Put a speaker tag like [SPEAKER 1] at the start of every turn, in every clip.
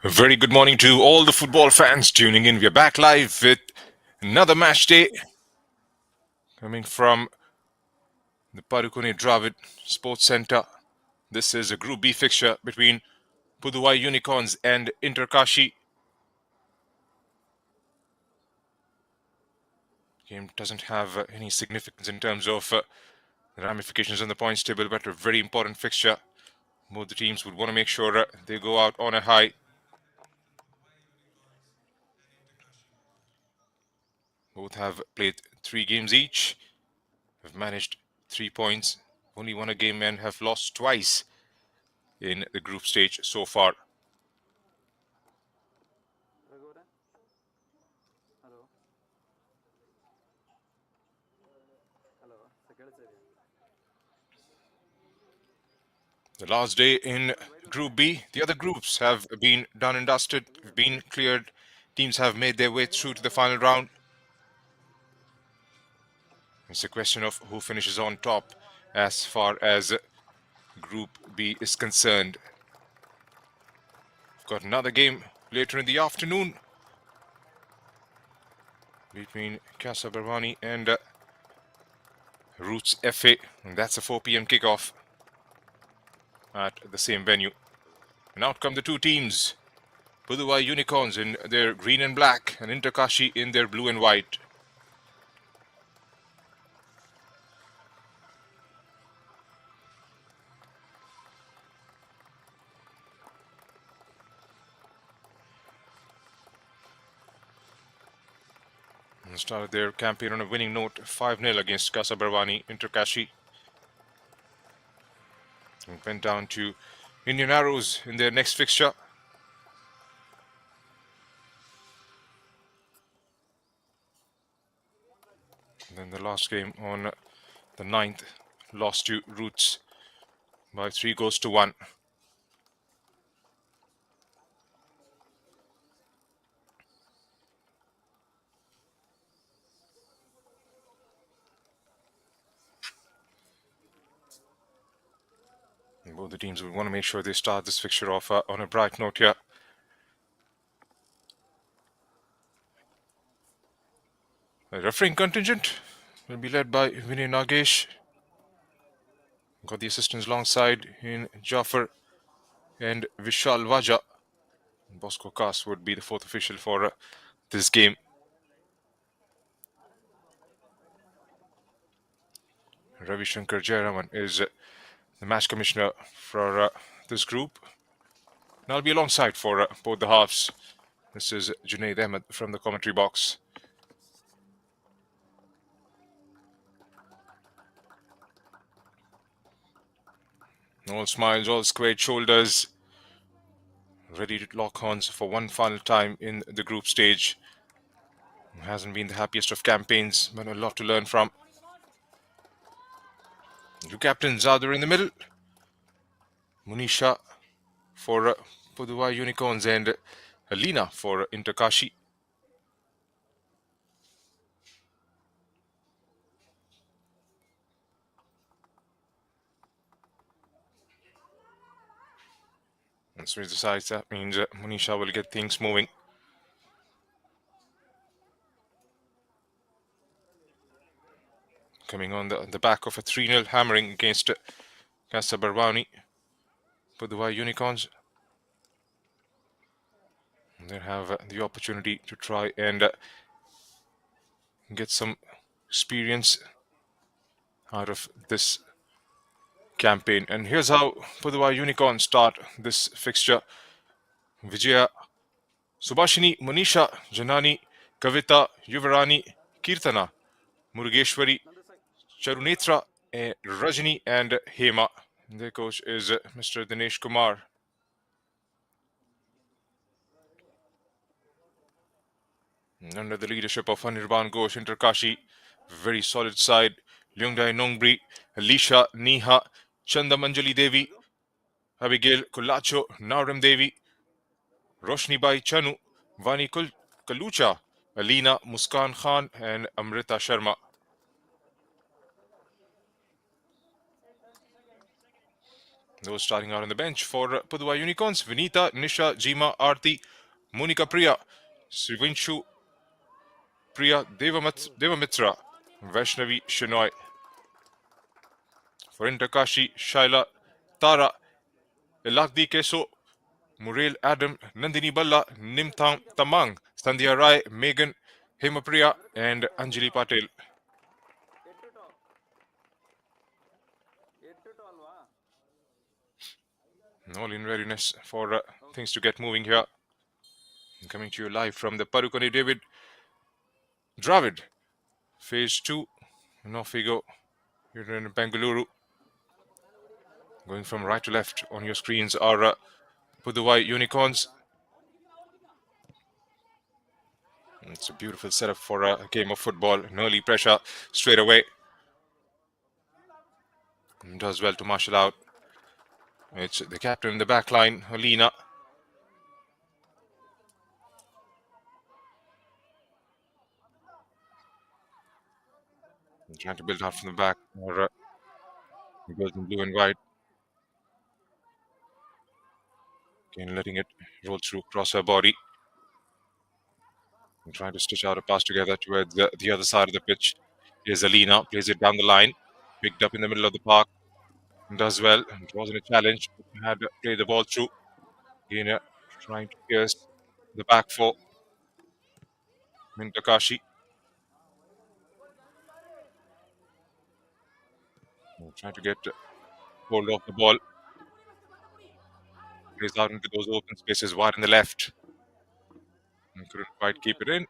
[SPEAKER 1] A very good morning to all the football fans tuning in. We're back live with another match day coming from the Padukone Dravid Sports Center. This is a Group B fixture between Pudhuvai Unicorns and Kashi. Game doesn't have any significance in terms of the ramifications on the points table, but a very important fixture. Both the teams would want to make sure they go out on a high. Both have played 3 games each, have managed 3 points, only won a game and have lost twice in the group stage so far. The last day in Group B, the other groups have been done and dusted, been cleared. Teams have made their way through to the final round. It's a question of who finishes on top as far as Group B is concerned. We've got another game later in the afternoon between Casa Barbani and Roots FA, and that's a 4 p.m. kickoff at the same venue. And out come the two teams. Pudhuvai Unicorns in their green and black and Kashi in their blue and white. And started their campaign on a winning note, 5-0 against Casa Barbani Kashi. And went down to Indian Arrows in their next fixture. And then the last game on the 9th, lost to Roots by 3 goals to 1. And both the teams would want to make sure they start this fixture off on a bright note here. The refereeing contingent will be led by Vinay Nagesh. Got the assistants alongside in Jafar and Vishal Vaja. Bosco Kas would be the 4th official for this game. Ravi Shankar Jayaraman is the match commissioner for this group. And I'll be alongside for both the halves. This is Junaid Ahmed from the commentary box. All smiles, all squared shoulders, ready to lock horns for one final time in the group stage. It hasn't been the happiest of campaigns, but a lot to learn from. Two captains are there in the middle. Munisha for Pudhuvai Unicorns and Alina for Kashi. And switch the sides, that means Munisha will get things moving. Coming on the back of a 3-0 hammering against Casa Barbani, Pudhuvai Unicorns. And they have the opportunity to try and get some experience out of this campaign. And here's how Pudhuvai Unicorns start this fixture. Vijaya, Subhashini, Manisha, Janani, Kavita, Yuvarani, Kirtana, Murugeshwari, Charunetra, Rajani and Hema. Their coach is Mr. Dinesh Kumar. And under the leadership of Anirban Ghosh, Kashi, very solid side. Lyungdai Nongbri, Alisha, Neha, Chanda Manjali Devi, Abigail Kulacho, Nauram Devi, Roshni Bai Chanu, Vani Kalucha, Alina Muskan Khan, and Amrita Sharma. Those starting out on the bench for Pudhuvai Unicorns: Vinita, Nisha, Jima, Aarti, Monika Priya, Srivinshu Priya, Devamitra, Vaishnavi Shenoy. For Kashi, Shaila, Tara, Elakdi Keso, Murel Adam, Nandini Balla, Nimthang Tamang, Sandhya Rai, Megan, Hemapriya, and Anjali Patel. All in readiness for things to get moving here. Coming to you live from the Padukone Dravid, Phase 2, no figure here in Bengaluru. Going from right to left on your screens are Pudhuvai Unicorns. It's a beautiful setup for a game of football. An early pressure straight away. Does well to marshal out. It's the captain in the back line, Alina. Trying to build out from the back. Or goes in blue and white. Again, letting it roll through across her body. And trying to stitch out a pass together towards the other side of the pitch. Here's Alina, plays it down the line. Picked up in the middle of the park. Does well. It wasn't a challenge. Had to play the ball through. Again, trying to pierce the back four. Kashi. Trying to get hold of the ball. Plays out into those open spaces wide in the left. And couldn't quite keep it in.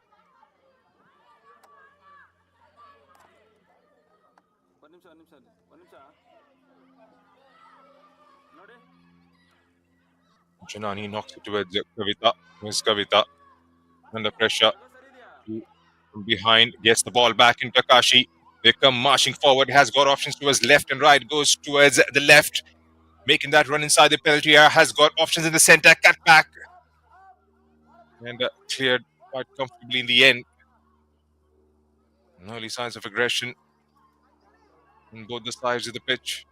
[SPEAKER 1] Janani knocks it towards Kavita. Miss Kavita under pressure. From behind, gets the ball back into Kashi. They come marching forward, has got options towards left and right, goes towards the left, making that run inside the penalty area, has got options in the center, cut back, and cleared quite comfortably in the end. Early signs of aggression on both the sides of the pitch.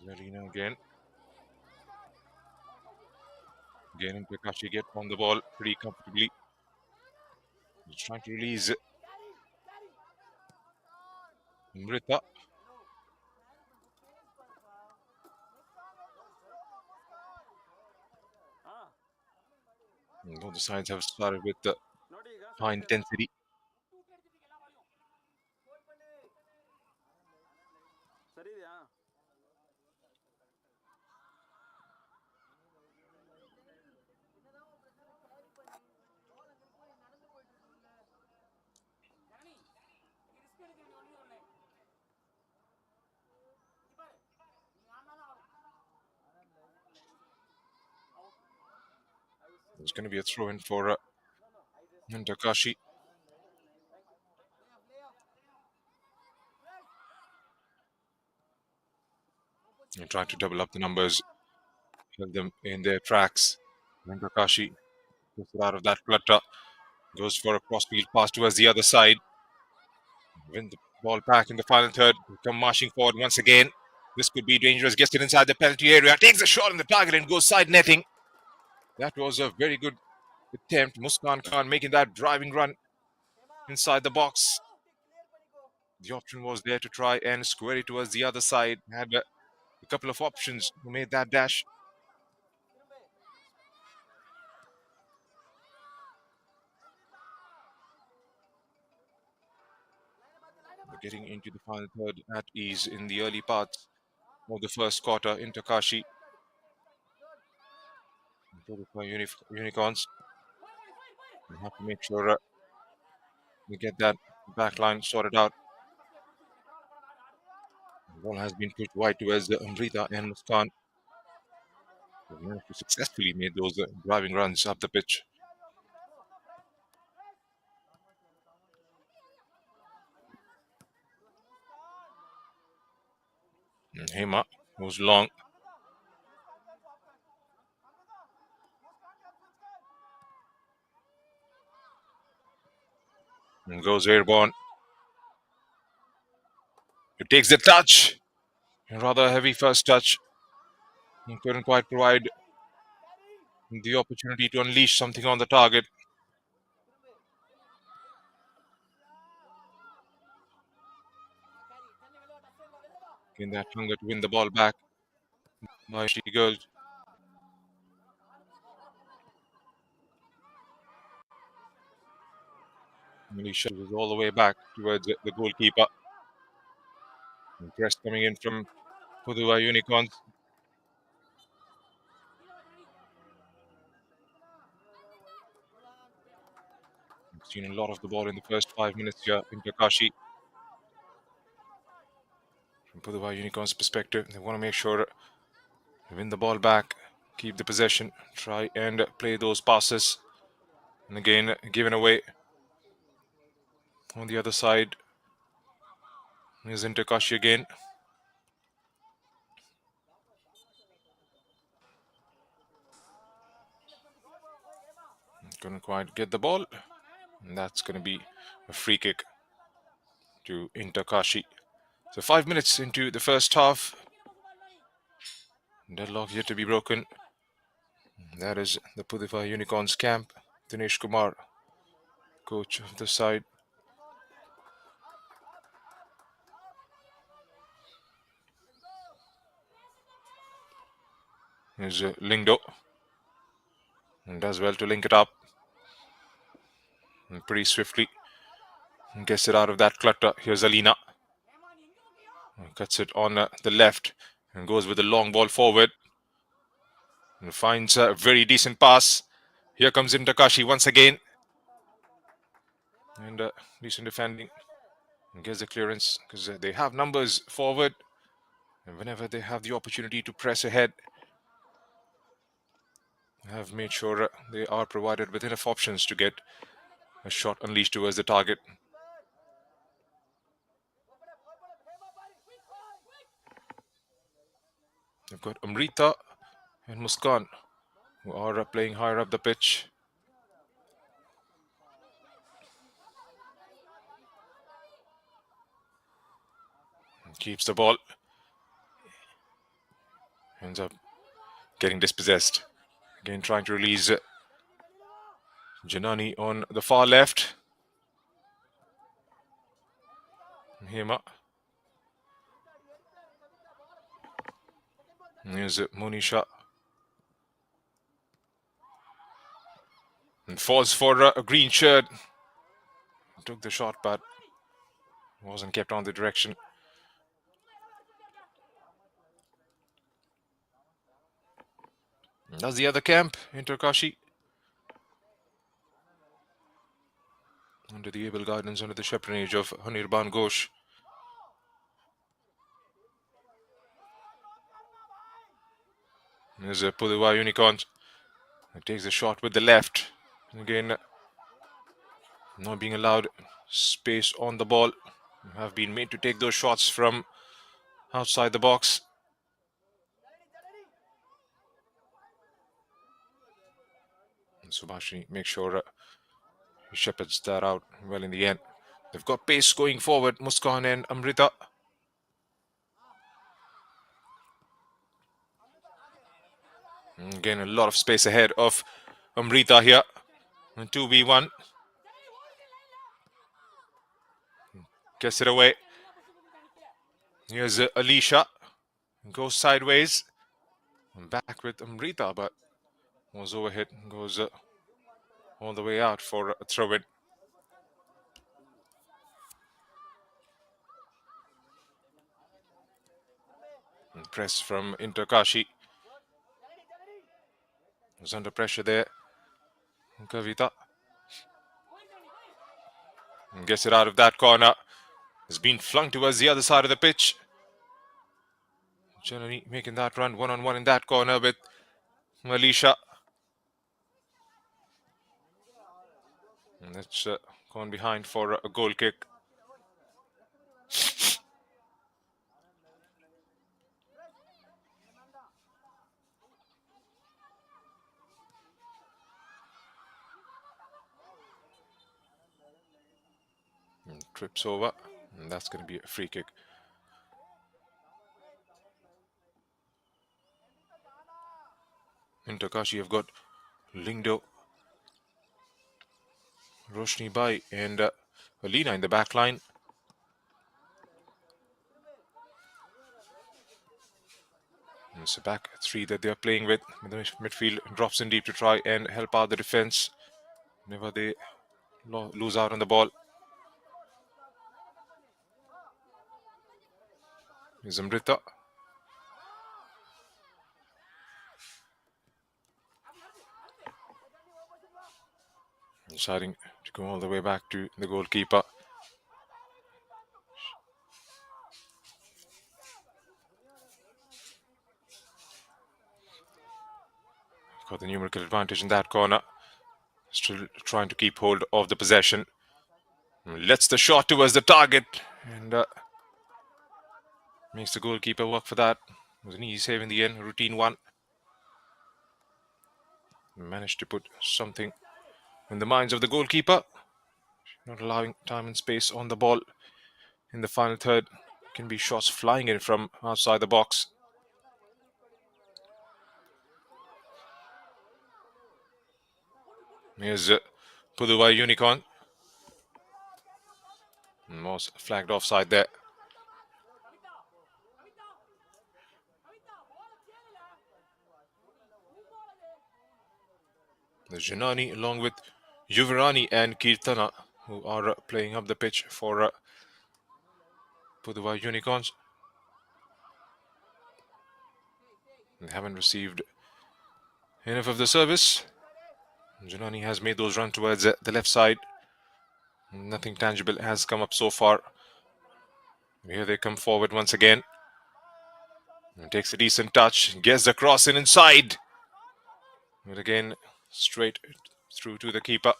[SPEAKER 1] Zarina again. Again, Kashi get on the ball pretty comfortably. He's trying to release Mrita. Both the sides have started with high intensity. It's going to be a throw in for Kashi. And trying to double up the numbers, held them in their tracks. Kashi gets it out of that flutter, goes for a cross-field pass towards the other side. Win the ball back in the final third. Come marching forward once again. This could be dangerous. Gets it inside the penalty area. Takes a shot on the target and goes side netting. That was a very good attempt. Muskan Khan making that driving run inside the box. The option was there to try and square it towards the other side. Had a couple of options who made that dash. Getting into the final third at ease in the early parts of the first quarter into Kashi. Unicorns. We have to make sure we get that back line sorted out. The ball has been pushed wide towards Amrita and Muskan. They managed to successfully make those driving runs up the pitch. And Hema goes long. And goes airborne. It takes the touch. A rather heavy first touch. He couldn't quite provide the opportunity to unleash something on the target. In that hunger to win the ball back. Now she goes. Malaysia was all the way back towards the goalkeeper. And press coming in from Pudhuvai Unicorns. We've seen a lot of the ball in the first 5 minutes here in Kashi. From Pudhuvai Unicorns' perspective, they want to make sure they win the ball back, keep the possession, try and play those passes. And again, given away on the other side is Kashi again. Couldn't quite get the ball. And that's going to be a free kick to Kashi. So 5 minutes into the first half. Deadlock yet to be broken. That is the Pudhuvai Unicorns camp. Dinesh Kumar, coach of the side. Is Lingdo. And does well to link it up. And pretty swiftly gets it out of that clutter. Here's Alina. Cuts it on the left and goes with a long ball forward. And finds a very decent pass. Here comes Kashi once again. And decent defending. And gets the clearance because they have numbers forward. And whenever they have the opportunity to press ahead, have made sure they are provided with enough options to get a shot unleashed towards the target. They've got Amrita and Muskan, who are playing higher up the pitch. Keeps the ball. Ends up getting dispossessed. Again, trying to release Janani on the far left. Hema. Here's Monisha. And falls for a green shirt. Took the shot, but wasn't kept on the direction. That's the other camp, Kashi. Under the able guidance, under the chaperonage of Hanirban Ghosh. There's a Pudhuvai Unicorn. It takes the shot with the left. Again, not being allowed space on the ball. Have been made to take those shots from outside the box. And Subhashi makes sure he shepherds that out well in the end. They've got pace going forward, Muskan and Amrita. And again, a lot of space ahead of Amrita here. 2v1. Gets it away. Here's Alicia. Goes sideways. And back with Amrita, but was overhit. Goes all the way out for a throw-in. Press from Kashi. Was under pressure there. Kavita. And gets it out of that corner. Has been flung towards the other side of the pitch. Janani making that run one-on-one in that corner with Alicia. And that's gone behind for a goal kick. trips over, and that's going to be a free kick. In Kashi, you've got Lingdo, Roshni Bai, and Alina in the back line. And it's a back three that they're playing with. The midfield drops in deep to try and help out the defense whenever they lose out on the ball. Here's Amrita. Deciding to go all the way back to the goalkeeper. Got the numerical advantage in that corner. Still trying to keep hold of the possession. Lets the shot towards the target and makes the goalkeeper work for that. It was an easy save in the end, routine one. Managed to put something in the minds of the goalkeeper. Not allowing time and space on the ball in the final third. Can be shots flying in from outside the box. Here's Pudhuvai Unicorn. Was flagged offside there. There's Janani along with Yuvarani and Kirtana, who are playing up the pitch for Pudhuvai Unicorns. They haven't received enough of the service. Janani has made those runs towards the left side. Nothing tangible has come up so far. Here they come forward once again. And takes a decent touch, gets the cross in inside. But again, straight through to the keeper.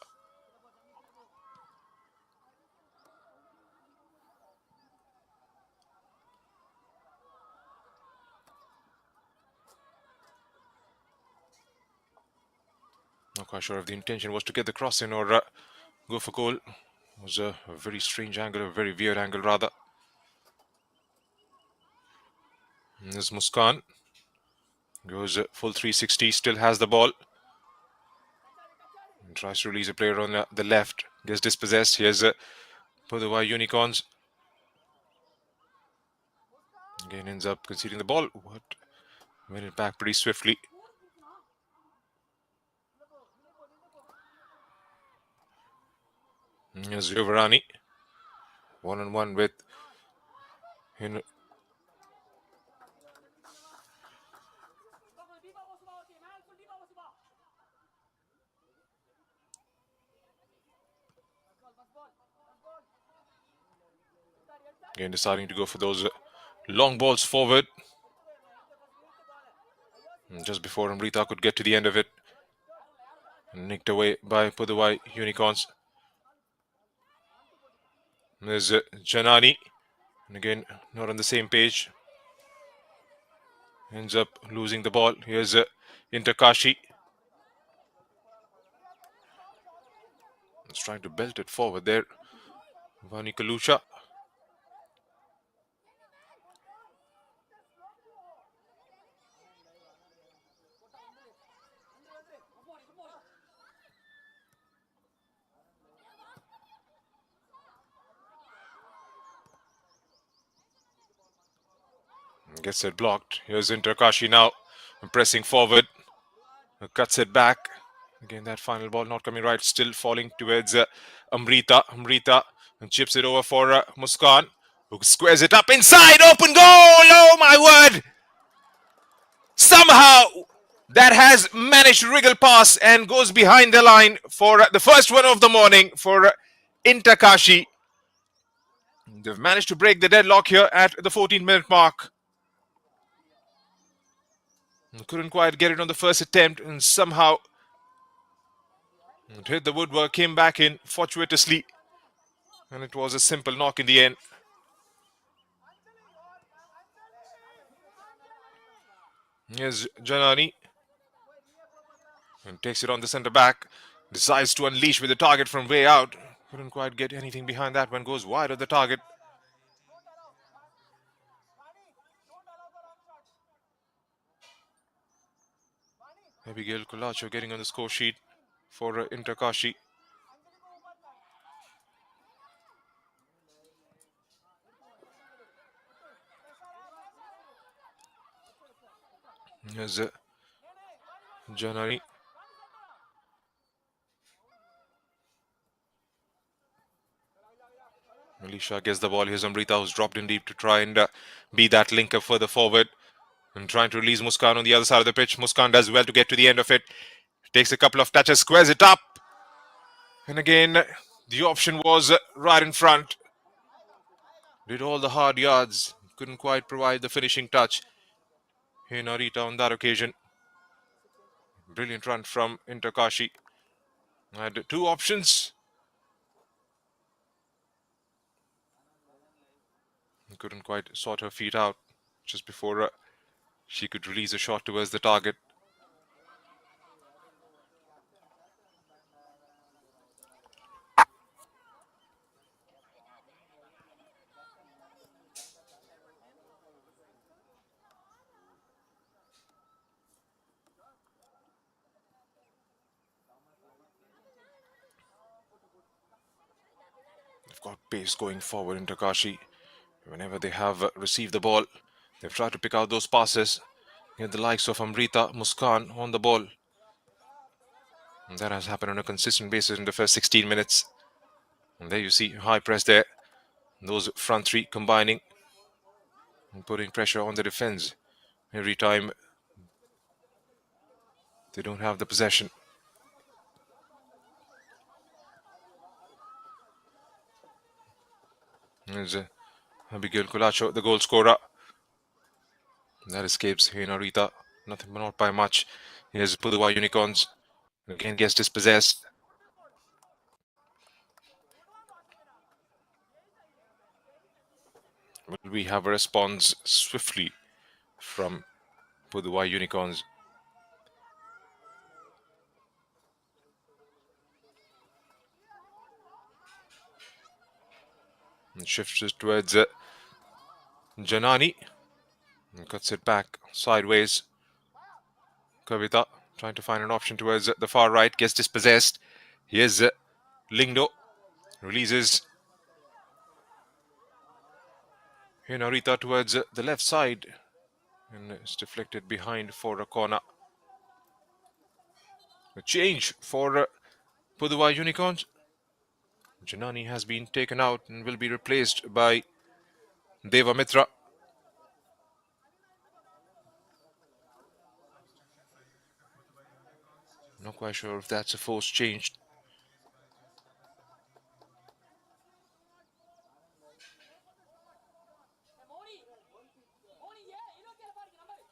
[SPEAKER 1] Not quite sure if the intention was to get the cross in or go for goal. It was a very strange angle, a very weird angle rather. And there's Muskan. Goes full 360, still has the ball. And tries to release a player on the left. Gets dispossessed. Here's Pudhuvai Unicorns. Again ends up conceding the ball. What? Win it back pretty swiftly. Here's Yuvarani. 1-on-1 with again deciding to go for those long balls forward. And just before Amrita could get to the end of it. Nicked away by Pudhuvai Unicorns. There's Janani. And again, not on the same page. Ends up losing the ball. Here's Kashi. He's trying to belt it forward there. Vani Kalusha. Gets it blocked. Here's Kashi now. Pressing forward. Cuts it back. Again, that final ball not coming right. Still falling towards Amrita. Amrita and chips it over for Muskan, who squares it up inside. Open goal! Oh my word! Somehow that has managed to wriggle past and goes behind the line for the first one of the morning for Kashi. They've managed to break the deadlock here at the 14-minute mark. Couldn't quite get it on the first attempt, and somehow it hit the woodwork, came back in fortuitously, and it was a simple knock in the end. Here's Janani, and takes it on the centre back, decides to unleash with the target from way out. Couldn't quite get anything behind that one. Goes wide of the target. Abigail Colacho getting on the score sheet for Inter Kashi. Here's Janani. Alicia gets the ball. Here's Amrita, who's dropped in deep to try and be that linker further forward. And trying to release Muskan on the other side of the pitch. Muskan does well to get to the end of it. Takes a couple of touches, squares it up. And again, the option was right in front. Did all the hard yards. Couldn't quite provide the finishing touch. Hey, Narita on that occasion. Brilliant run from Inter Kashi. Had two options. Couldn't quite sort her feet out just before she could release a shot towards the target. They've got pace going forward in Takashi. Whenever they have received the ball, they've tried to pick out those passes. Get the likes of Amrita, Muskan on the ball. And that has happened on a consistent basis in the first 16 minutes. And there you see high press there. Those front three combining and putting pressure on the defense every time they don't have the possession. There's Abigail Colacho, the goal scorer. That escapes Narita. Nothing, but not by much. Here's Pudhuvai Unicorns. Again gets dispossessed. Will we have a response swiftly from Pudhuvai Unicorns? And shifts it towards Janani. And cuts it back sideways. Kavita trying to find an option towards the far right. Gets dispossessed. Here's Lingdo. Releases Narita towards the left side. And it's deflected behind for a corner. A change for Pudhuvai Unicorns. Janani has been taken out and will be replaced by Deva Mitra. Not quite sure if that's a forced change.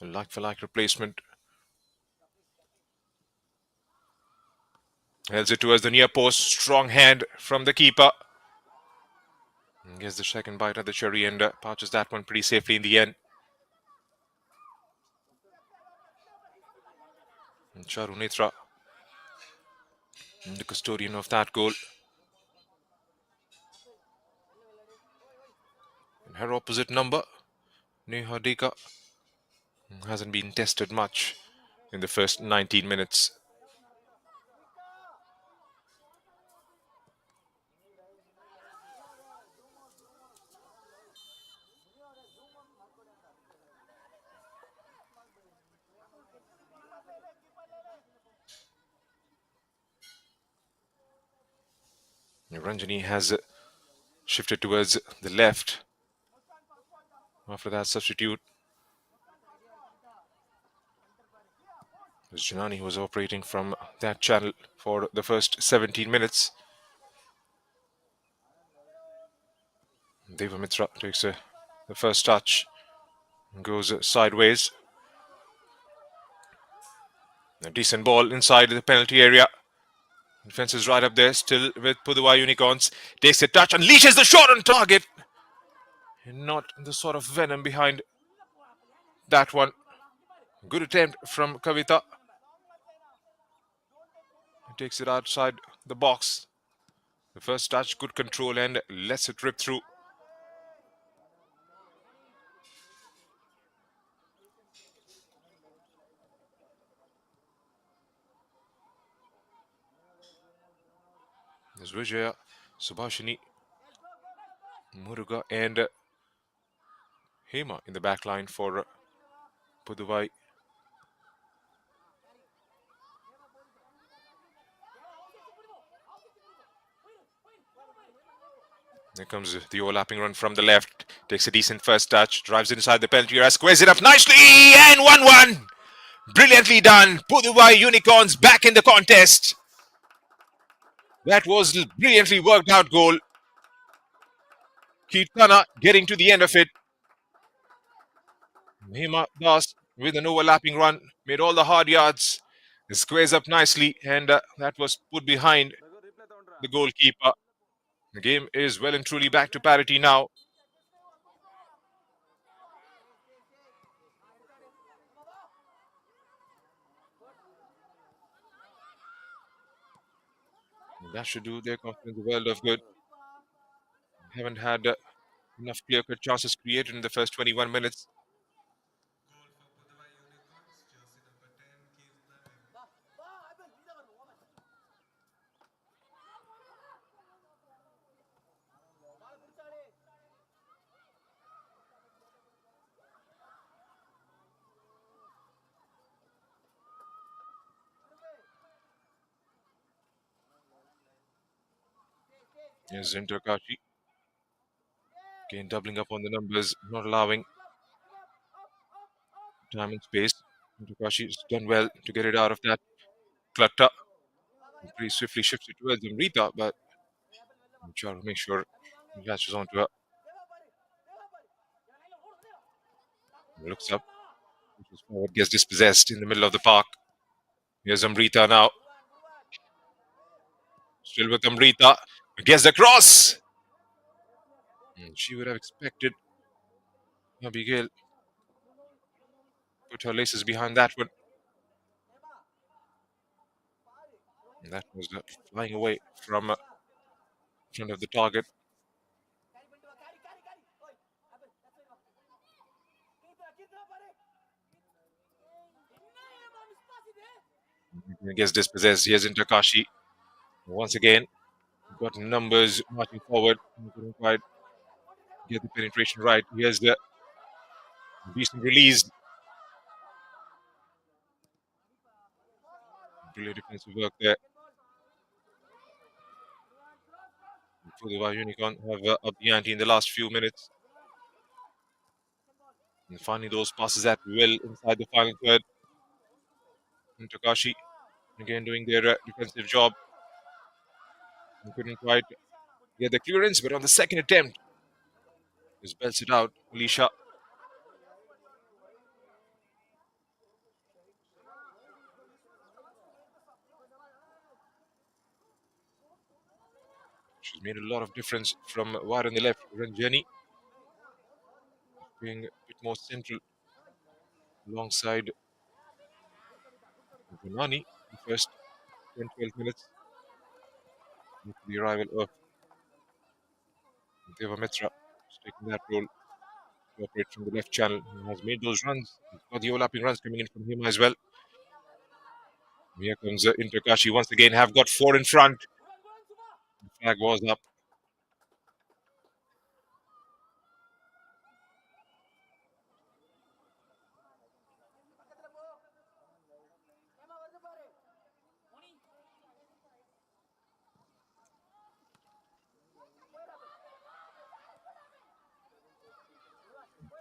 [SPEAKER 1] A like-for-like replacement. Hells it towards the near post. Strong hand from the keeper. And gets the second bite at the cherry and pouches that one pretty safely in the end. And Charu Netra, the custodian of that goal. And her opposite number, Neha Deka, hasn't been tested much in the first 19 minutes. Ranjani has shifted towards the left after that substitute. Janani was operating from that channel for the first 17 minutes. Deva Mitra takes the first touch and goes sideways. A decent ball inside the penalty area. Defense is right up there, still with Pudhuvai Unicorns. Takes a touch, unleashes the shot on target. And not the sort of venom behind that one. Good attempt from Kavita. Takes it outside the box. The first touch, good control, and lets it rip through. There's Vijaya, Subhashini, Muruga, and Hema in the back line for Pudhuvai. There comes the overlapping run from the left. Takes a decent first touch. Drives inside the penalty area. Squares it up nicely. And 1-1. Brilliantly done. Pudhuvai Unicorns back in the contest. That was brilliantly worked out goal. Kirtana getting to the end of it. Hema Das with an overlapping run. Made all the hard yards. It squares up nicely. And that was put behind the goalkeeper. The game is well and truly back to parity now. That should do their confidence a world of good. Haven't had enough clear-cut chances created in the first 21 minutes. Here's Kashi. Again, doubling up on the numbers, not allowing time and space. Kashi has done well to get it out of that clutter. Pretty swiftly shifts it towards Amrita, but I'm trying to make sure he latches onto her. Looks up. Forward gets dispossessed in the middle of the park. Here's Amrita now. Still with Amrita. Gets the cross. She would have expected Abigail put her laces behind that one. And that was flying away from front of the target. Gets dispossessed. Here's into Kashi. Once again, got numbers marching forward. Couldn't quite get the penetration right. Here's the decent release. Brilliant defensive work there. Pudhuvai Unicorn have upped the ante in the last few minutes. And finding those passes at will inside the final third. And Takashi again doing their defensive job. And couldn't quite get the clearance, but on the second attempt, just belts it out. Alicia. She's made a lot of difference from wide on the left. Ranjani being a bit more central alongside Vanani the first 10-12 minutes after the arrival of Deva Mitra. He's taking that role to operate from the left channel. He has made those runs. He's got the overlapping runs coming in from him as well. Here comes Kashi once again. Have got 4 in front. The flag was up.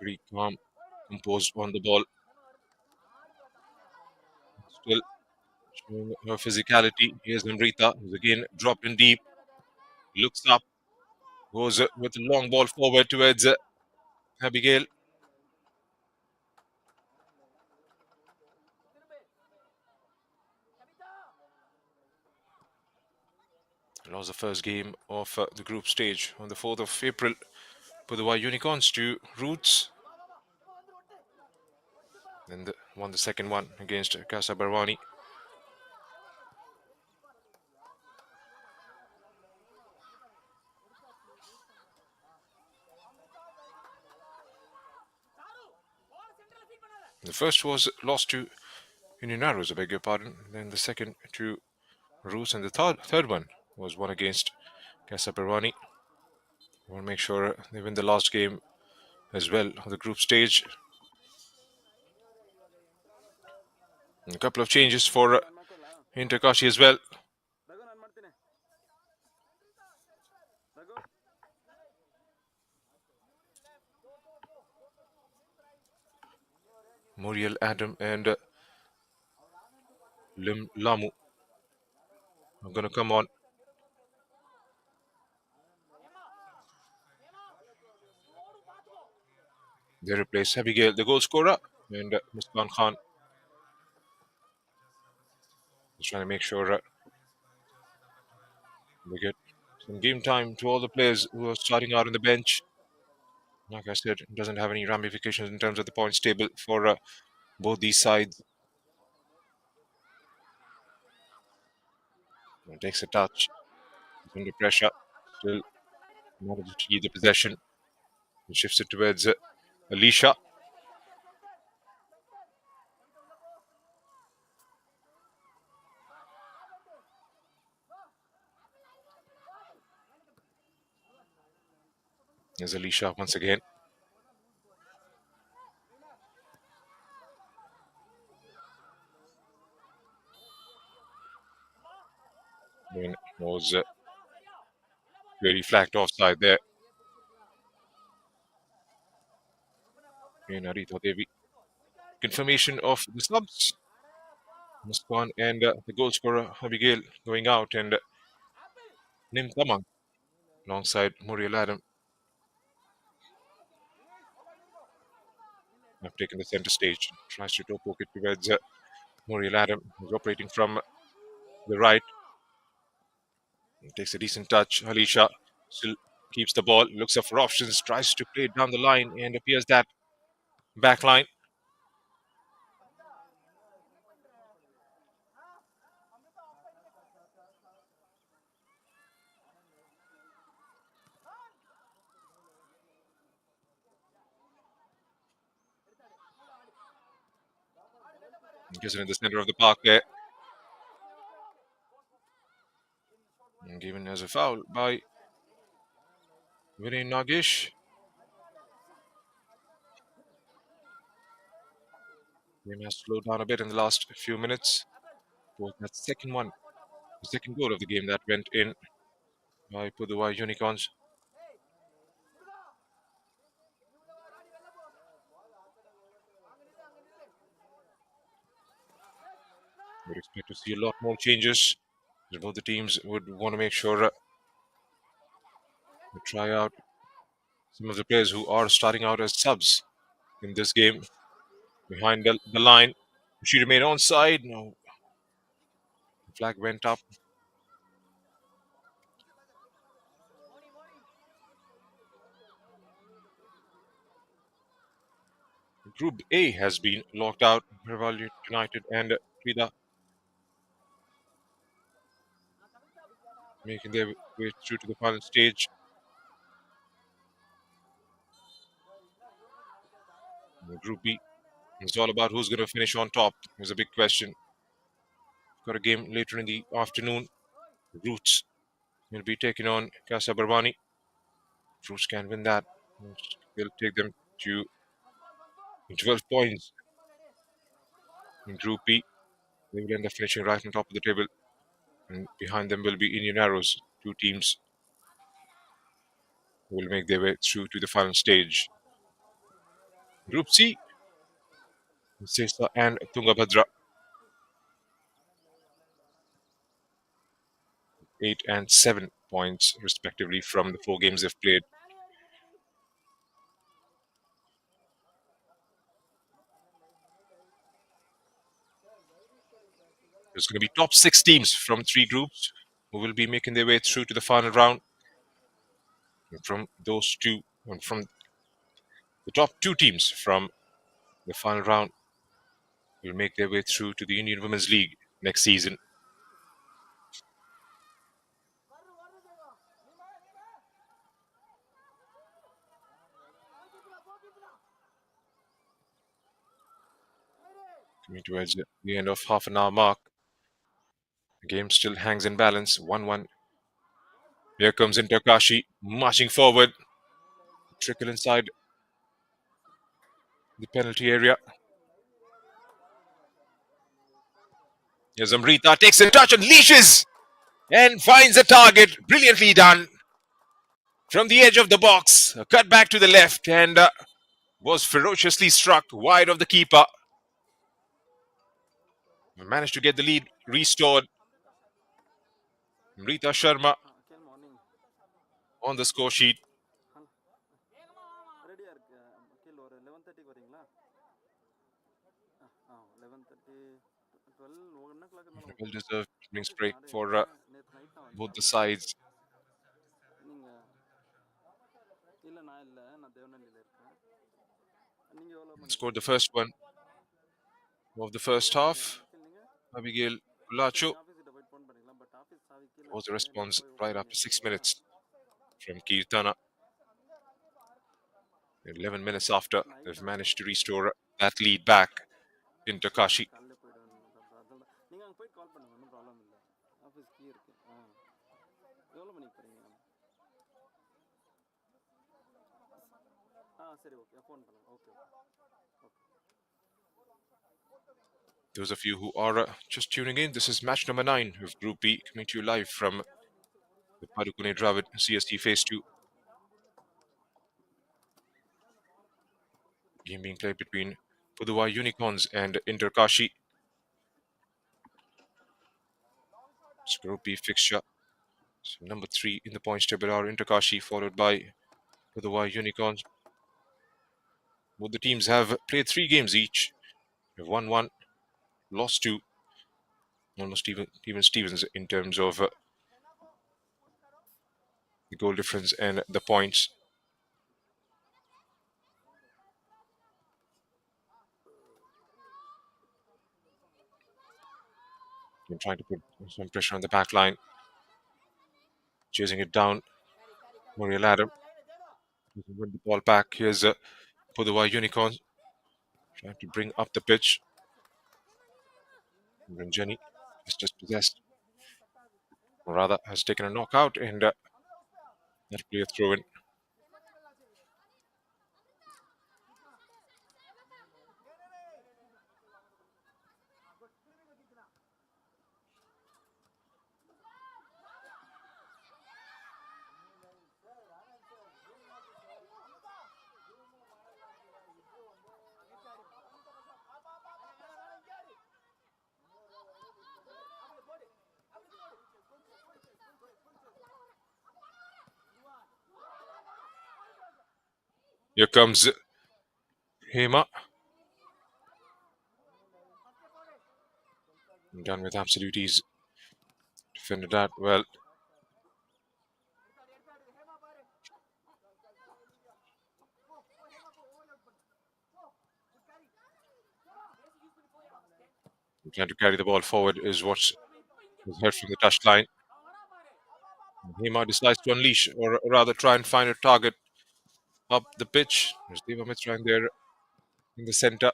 [SPEAKER 1] Pretty calm, composed on the ball. Still showing her physicality. Here's Amrita, who's again dropped in deep. Looks up, goes with a long ball forward towards Abigail. Lost the first game of the group stage on the 4th of April. Pudhuvai Unicorns to Roots. Then won the second one against Casa Barwani. The first was lost to Union Arrows, I beg your pardon. Then the second to Roos, and the third one was won against Casa Perwani. Want to make sure they win the last game as well on the group stage. And a couple of changes for Inter Kashi as well. Muriel Adam and Lim Lamu are going to come on. They replace Abigail, the goal scorer, and Muskan Khan is trying to make sure they get some game time to all the players who are starting out on the bench. Like I said, it doesn't have any ramifications in terms of the points table for both these sides. And takes a touch, he's under pressure, still manages to keep the possession and shifts it towards Alicia. There's Alicia once again. And was really flagged offside there. In Arita Devi. Confirmation of the subs. Muskan and the goal scorer Abigail going out, and Nim Tamang alongside Muriel Adam have taken the centre stage. Tries to toe poke it towards Muriel Adam, who's operating from the right. Takes a decent touch. Alicia still keeps the ball, looks up for options, tries to play it down the line, and appears that back line. Gets it in the center of the park there. And given as a foul by Vinay Nagesh. Game has slowed down a bit in the last few minutes. Was that second one, the second goal of the game that went in by Pudhuvai Unicorns. Would expect to see a lot more changes. Both the teams would want to make sure to try out some of the players who are starting out as subs in this game. Behind the line, she remained onside. No, the flag went up. Group A has been locked out. Rival United and Frida making their way through to the final stage. Group B, it's all about who's going to finish on top. Is a big question. Got a game later in the afternoon. Roots will be taking on Casa Barbani. Roots can win that. They'll take them to 12 points in Group B. They will end up finishing right on top of the table. And behind them will be Indian Arrows, two teams who will make their way through to the final stage. Group C, Sesa and Tungabhadra, 8 and 7 points respectively from the 4 games they've played. There's going to be top 6 teams from 3 groups who will be making their way through to the final round. And from those two, and from the top 2 teams from the final round will make their way through to the Indian Women's League next season. Coming towards the end of half an hour mark. The game still hangs in balance, 1-1. Here comes Inter Kashi, marching forward. Trickle inside the penalty area. Here's Amrita, takes a touch and leashes and finds a target. Brilliantly done from the edge of the box. A cut back to the left and was ferociously struck wide of the keeper. Managed to get the lead restored. Amrita Sharma on the score sheet. Well deserved drinks break for both the sides. Scored the first one of the first half. Abigail Kulacho was the response right after 6 minutes from Kirtana. 11 minutes after, they've managed to restore that lead back into Kashi. Those of you who are just tuning in, this is match number 9 of Group B, coming to you live from the Padukone Dravid CST Phase 2. Game being played between Pudhuvai Unicorns and Inter Kashi. It's Group B fixture. So number 3 in the points table are Inter Kashi, followed by Pudhuvai Unicorns. Both the teams have played 3 games each. They've won 1, lost 2. Almost even Stevens in terms of the goal difference and the points. And trying to put some pressure on the back line. Chasing it down. Muriel Adam. Win the ball back. Here's Pudhuvai Unicorns. Trying to bring up the pitch. Ranjani is just possessed. Or rather, has taken a knockout and that'll be a throw in. Here comes Hema. Done with absolute ease. Defended that well. Trying to carry the ball forward is what's heard from the touchline. Hema decides to unleash, or rather try and find a target up the pitch. There's Deva Mitra in there in the center.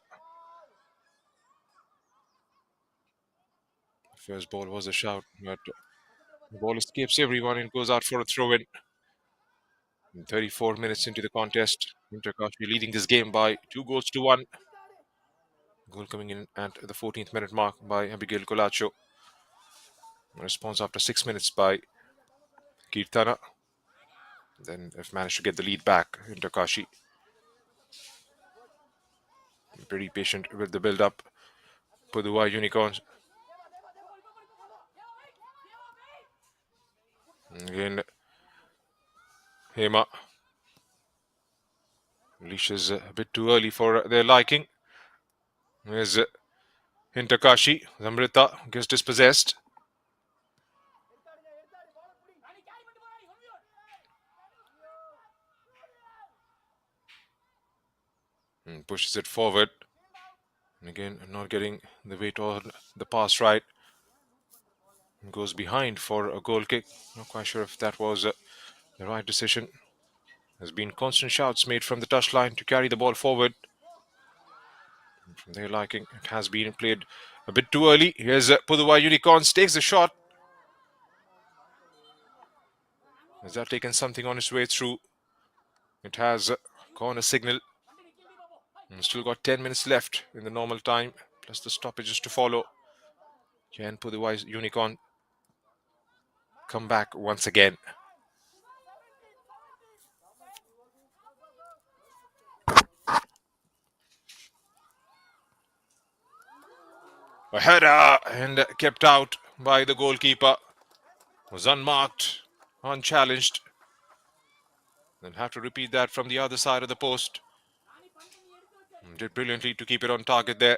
[SPEAKER 1] First ball was a shout, but the ball escapes everyone and goes out for a throw-in. 34 minutes into the contest, Inter Kashi leading this game by 2-1. Goal coming in at the 14th minute mark by Abigail Colacho. Response after 6 minutes by Kirtana. Then they've managed to get the lead back. Inter Kashi pretty patient with the build-up. Pudhuvai Unicorns. Again, Hema leashes a bit too early for their liking. There's Inter Kashi. Zamrita gets dispossessed. And pushes it forward. And again, not getting the weight or the pass right. And goes behind for a goal kick. Not quite sure if that was the right decision. There's been constant shouts made from the touchline to carry the ball forward. from their liking. It has been played a bit too early. Here's Pudhuvai Unicorns takes the shot. Has that taken something on its way through? It has corner signal. And still got 10 minutes left in the normal time, plus the stoppages to follow. Can Pudhuvai Unicorn come back once again? A header and kept out by the goalkeeper. Was unmarked, unchallenged. Then have to repeat that from the other side of the post. Did brilliantly to keep it on target there.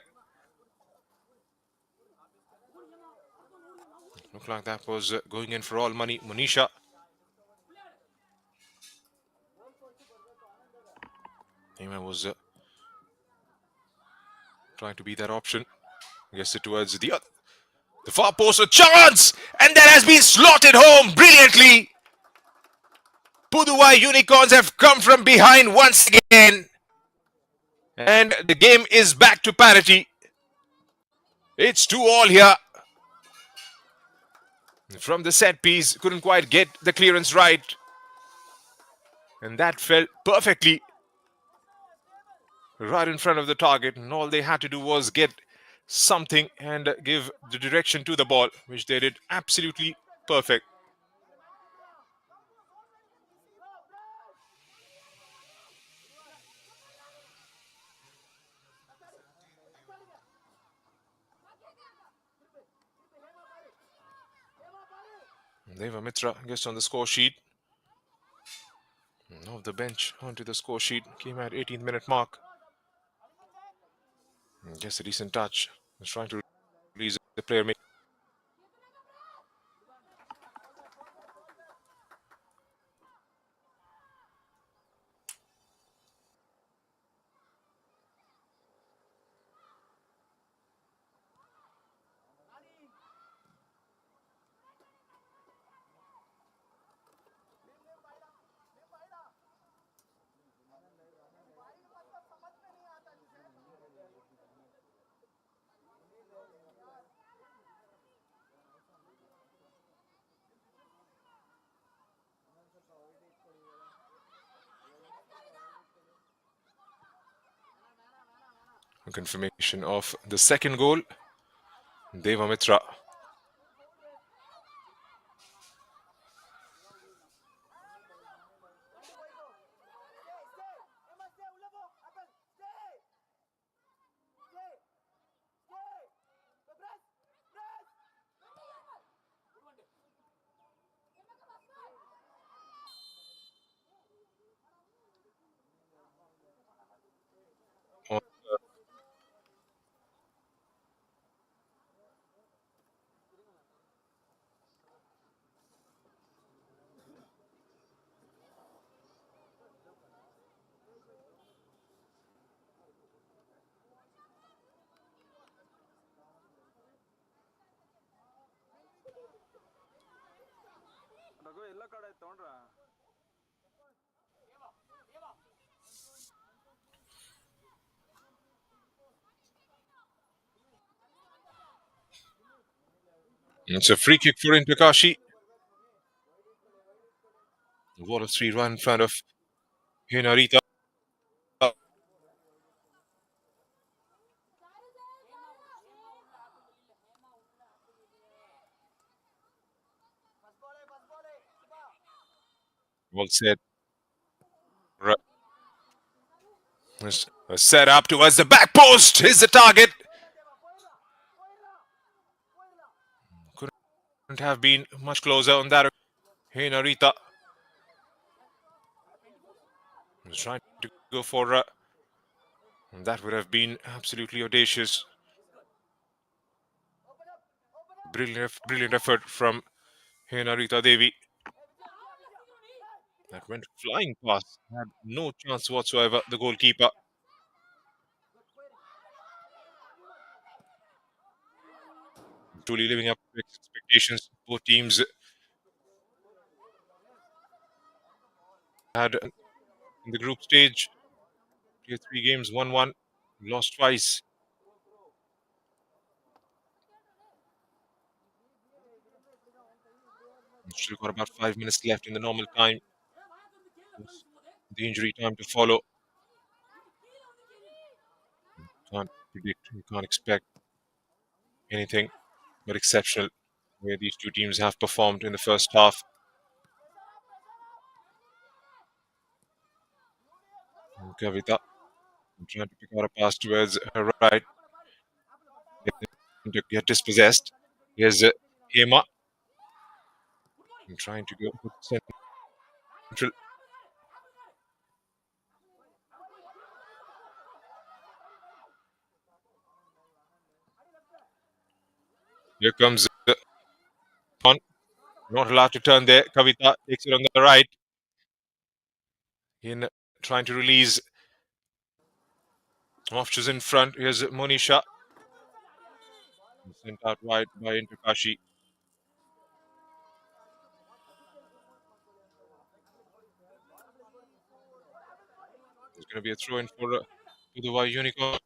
[SPEAKER 1] Looked like that was going in for all money. Monisha. Neymar was trying to be that option. Gets it towards the far post. A chance! And that has been slotted home brilliantly. Pudhuvai Unicorns have come from behind once again. And the game is back to parity. It's 2-2 here. From the set piece, couldn't quite get the clearance right. And that fell perfectly right in front of the target. And all they had to do was get something and give the direction to the ball, which they did absolutely perfect. Deva Mitra gets on the score sheet. Off the bench onto the score sheet. Came at 18th minute mark. Gets a decent touch. He's trying to release the player. Confirmation of the second goal. Deva Mitra. It's a free kick for Kashi. The ball of 3 run in front of Hinarita. Well said. Set up towards the back post. Is the target. Couldn't have been much closer on that. Hinarita was trying to go for that would have been absolutely audacious. Brilliant effort from Hinarita Devi. That went flying past. Had no chance whatsoever. The goalkeeper. Truly living up to expectations. Both teams had in the group stage. 3 games, 1-1. Lost twice. Still got about 5 minutes left in the normal time. The injury time to follow. Can't predict, you can't expect anything but exceptional where these two teams have performed in the first half. And Kavita trying to pick out a pass towards her right to get dispossessed. Here's Hema trying to go central. Here comes on. Not allowed to turn there. Kavita takes it on the right. In trying to release. Options in front. Here's Monisha. Sent out wide by into Kashi. There's going to be a throw in for Pudhuvai Unicorn.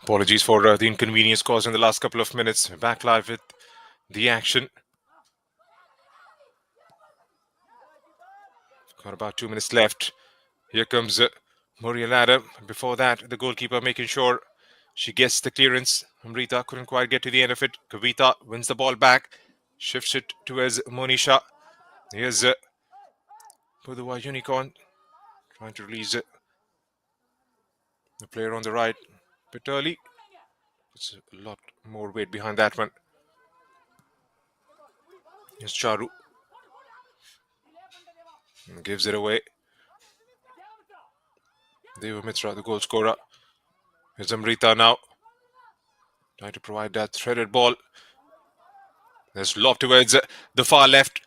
[SPEAKER 1] Apologies for the inconvenience caused in the last couple of minutes. Back live with the action. Got about 2 minutes left. Here comes Muriel Adam. Before that, the goalkeeper making sure she gets the clearance. Amrita couldn't quite get to the end of it. Kavita wins the ball back. Shifts it towards Monisha. Here's Pudhuvai Unicorn trying to release the player on the right. Bit early. It's a lot more weight behind that one. Here's Charu. Gives it away. Deva Mitra, the goal scorer. Here's Amrita now. Trying to provide that threaded ball. There's lob towards the far left.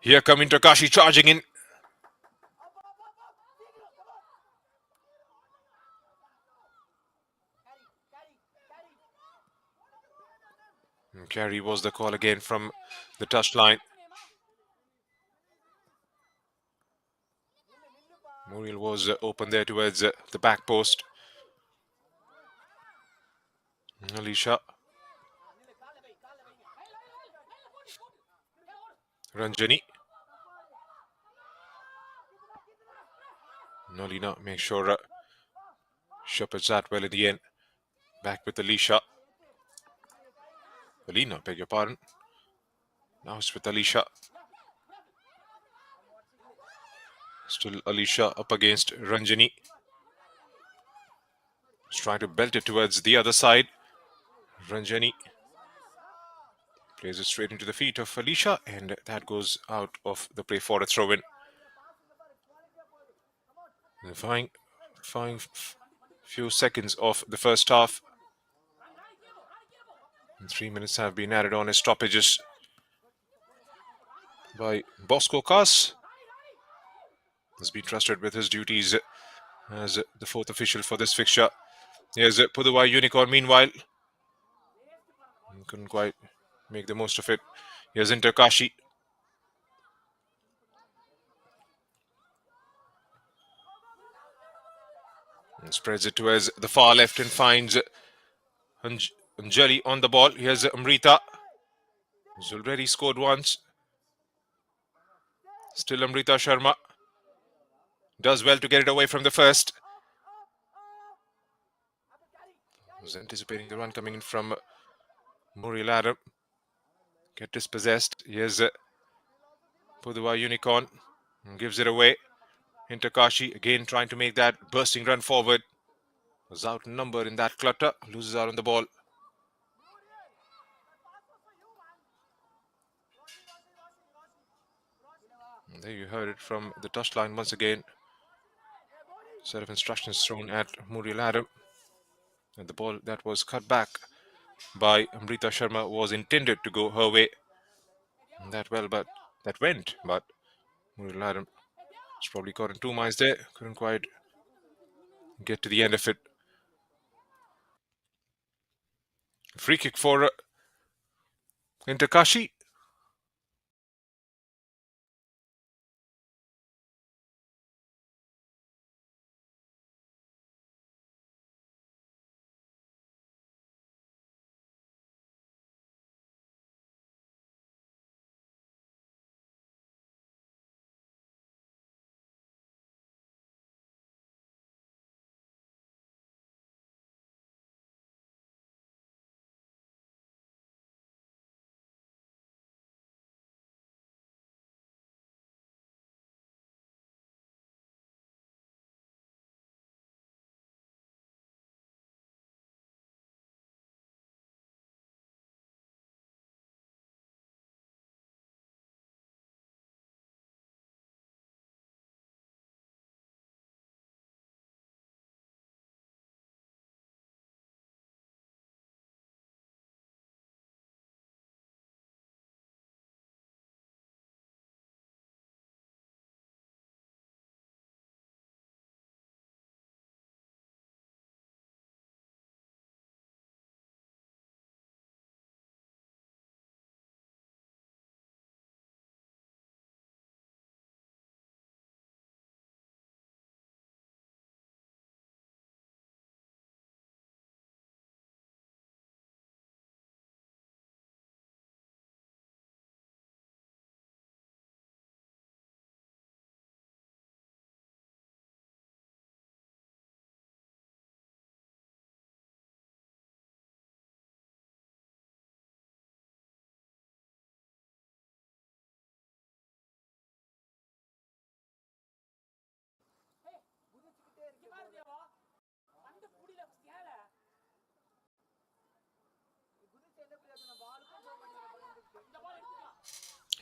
[SPEAKER 1] Here coming Kashi charging in. And carry was the call again from the touchline. Muriel was open there towards the back post. Alicia. Ranjani. Nolina makes sure shepherds that well in the end. Back with Alicia. Alina, beg your pardon. Now it's with Alicia. Still Alicia up against Ranjani. He's trying to belt it towards the other side. Ranjani plays it straight into the feet of Alicia, and that goes out of the play for a throw-in. Fine few seconds of the first half. 3 minutes have been added on as stoppages by Bosco Kas. Has been trusted with his duties as the fourth official for this fixture. Here's Pudhuvai Unicorn meanwhile. Couldn't quite make the most of it. Here's Kashi. And spreads it towards the far left and finds Anjali on the ball. Here's Amrita. He's already scored once. Still Amrita Sharma. Does well to get it away from the first. Was anticipating the run coming in from Muriel Adam. Get dispossessed. Here's Pudhuvai Unicorn. Gives it away. Kashi again trying to make that bursting run forward. Was outnumbered in that clutter. Loses out on the ball. And there you heard it from the touchline once again. Set of instructions thrown at Muriel Adam. And the ball that was cut back by Amrita Sharma was intended to go her way. That went, but Muriel Adam was probably caught in 2 minds there. Couldn't quite get to the end of it. Free kick for Kashi.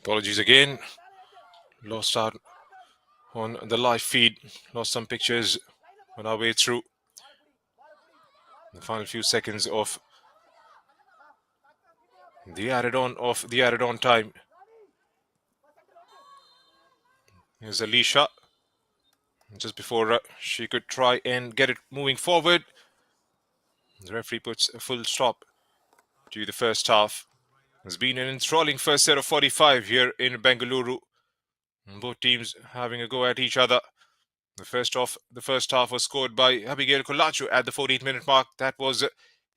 [SPEAKER 1] Apologies again. Lost out on the live feed. Lost some pictures on our way through. The final few seconds of the added on time. Here's Alicia. Just before she could try and get it moving forward, the referee puts a full stop to the first half. It's been an enthralling first set of 45 here in Bengaluru. Both teams having a go at each other. The first half was scored by Abigail Kolachu at the 48-minute mark. That was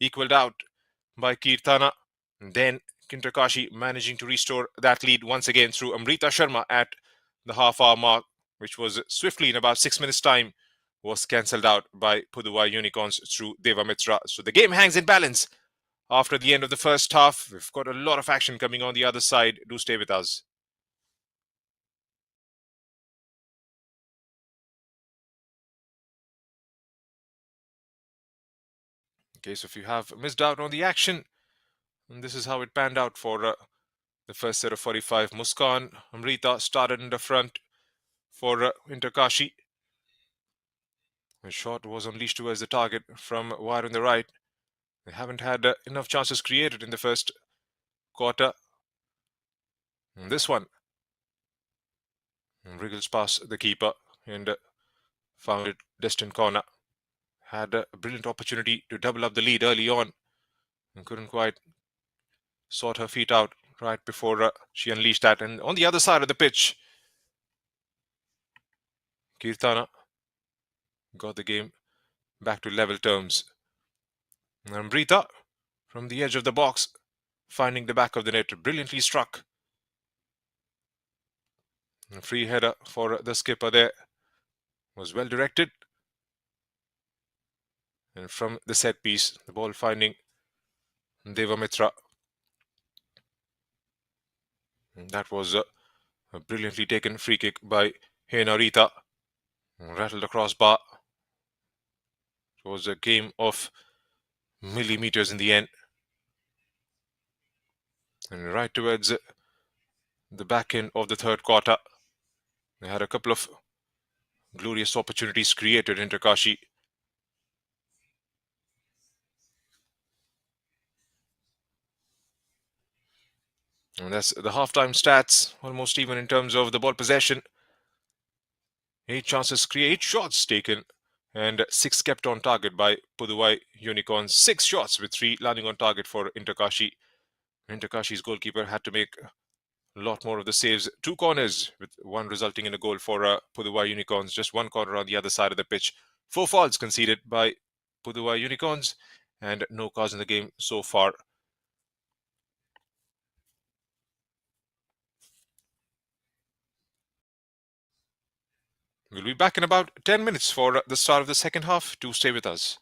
[SPEAKER 1] equaled out by Kirtana. And then Kashi managing to restore that lead once again through Amrita Sharma at the half-hour mark, which was swiftly in about 6 minutes' time, was cancelled out by Pudhuvai Unicorns through Deva Mitra. So the game hangs in balance after the end of the first half. We've got a lot of action coming on the other side. Do stay with us. case if you have missed out on the action, and this is how it panned out for the first set of 45. Muskan Amrita started in the front for Inter Kashi. The shot was unleashed towards the target from wide on the right. They haven't had enough chances created in the first quarter. And this one wriggles past the keeper and found it distant corner. Had a brilliant opportunity to double up the lead early on and couldn't quite sort her feet out right before she unleashed that. And on the other side of the pitch, Kirtana got the game back to level terms. Amrita from the edge of the box, finding the back of the net, brilliantly struck. A free header for the skipper there was well directed. And from the set piece, the ball finding Devamitra. And that was a brilliantly taken free kick by Henarita. Rattled the crossbar. It was a game of millimeters in the end. And right towards the back end of the third quarter, they had a couple of glorious opportunities created in Kashi. And that's the halftime stats, almost even in terms of the ball possession. 8 chances created, 8 shots taken, and 6 kept on target by Pudhuvai Unicorns. 6 shots with 3 landing on target for Inter Kashi. Inter Kashi's goalkeeper had to make a lot more of the saves. 2 corners, with 1 resulting in a goal for Pudhuvai Unicorns. Just 1 corner on the other side of the pitch. 4 fouls conceded by Pudhuvai Unicorns, and no cause in the game so far. We'll be back in about 10 minutes for the start of the second half. Do stay with us.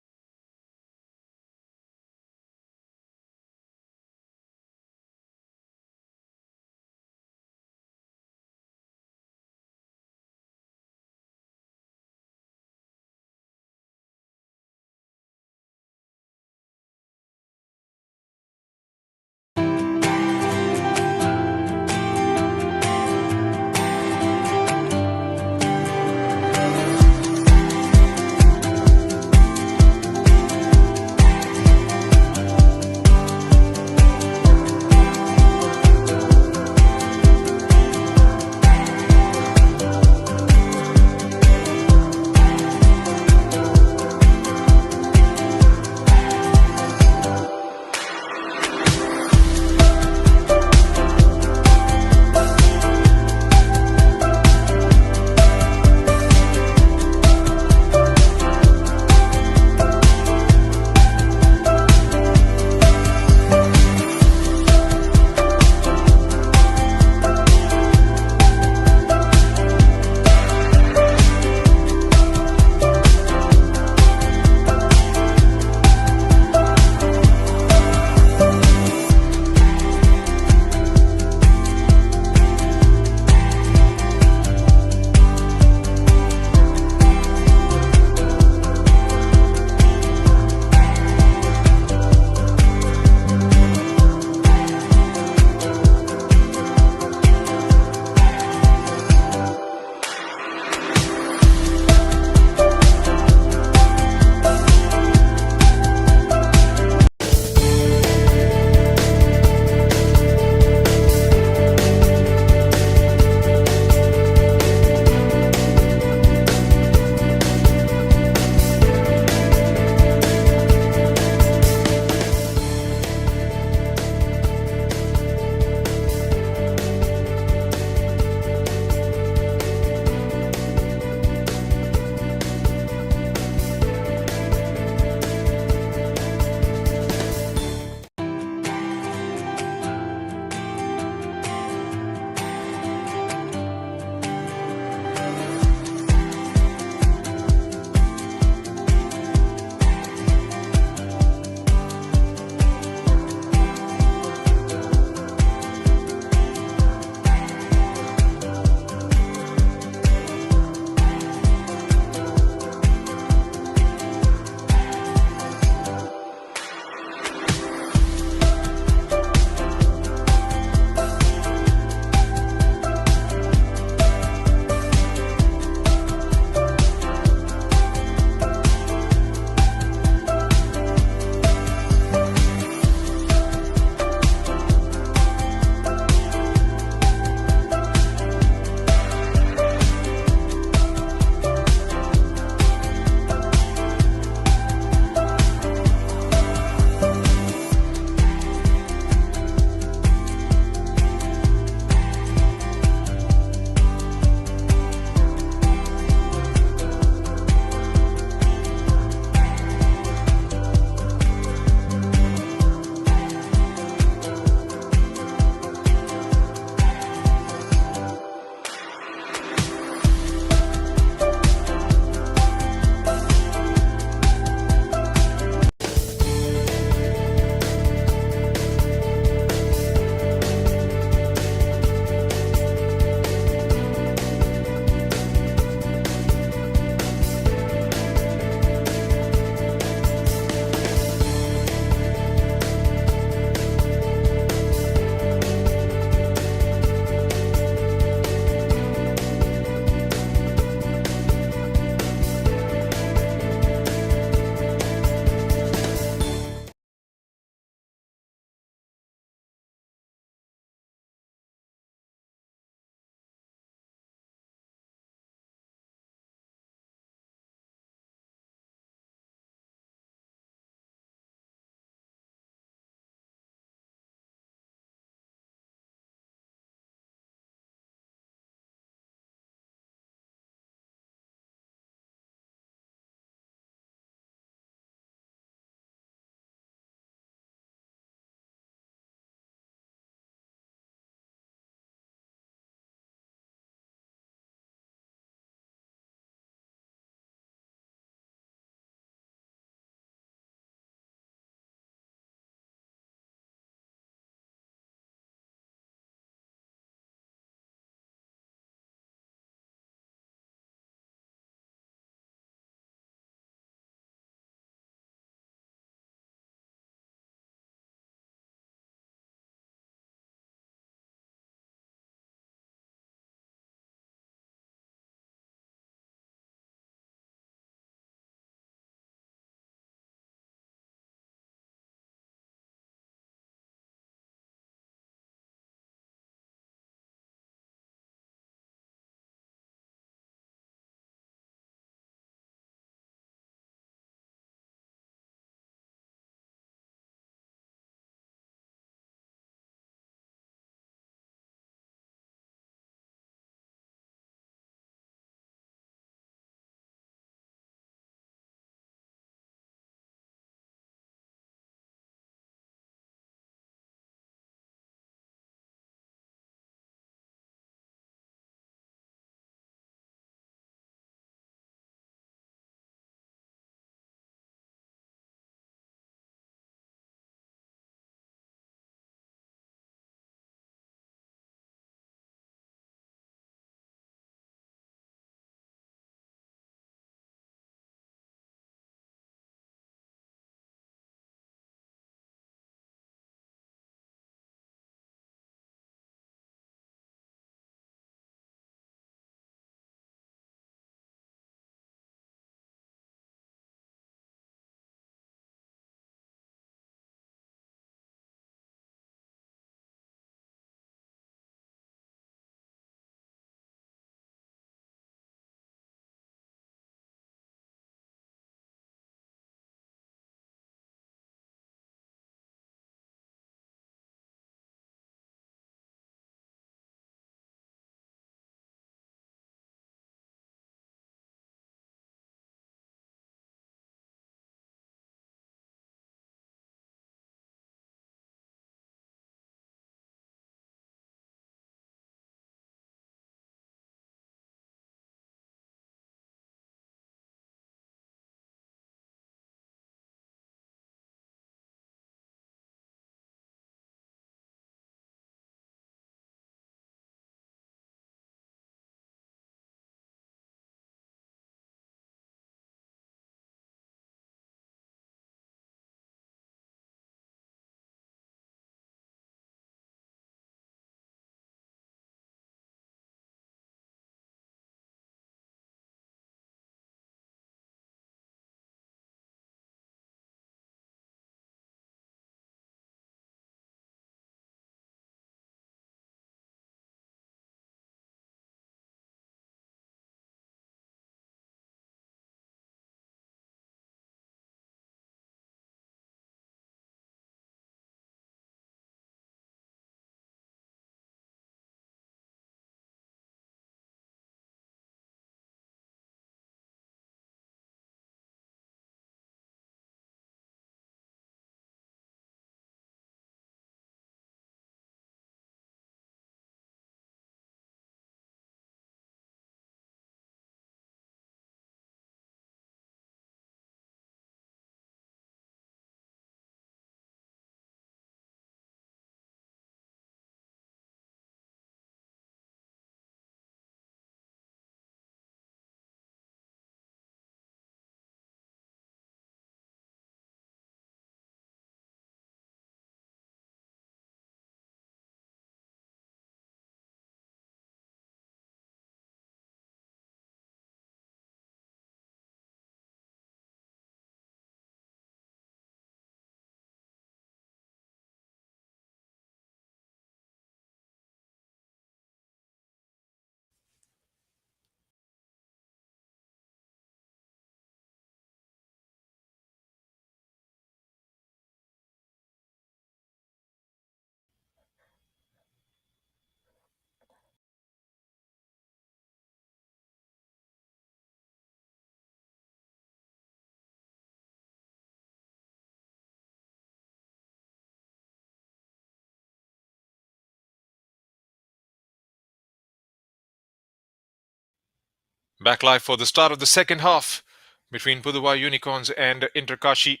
[SPEAKER 1] Back live for the start of the second half between Pudhuvai Unicorns and Inter Kashi.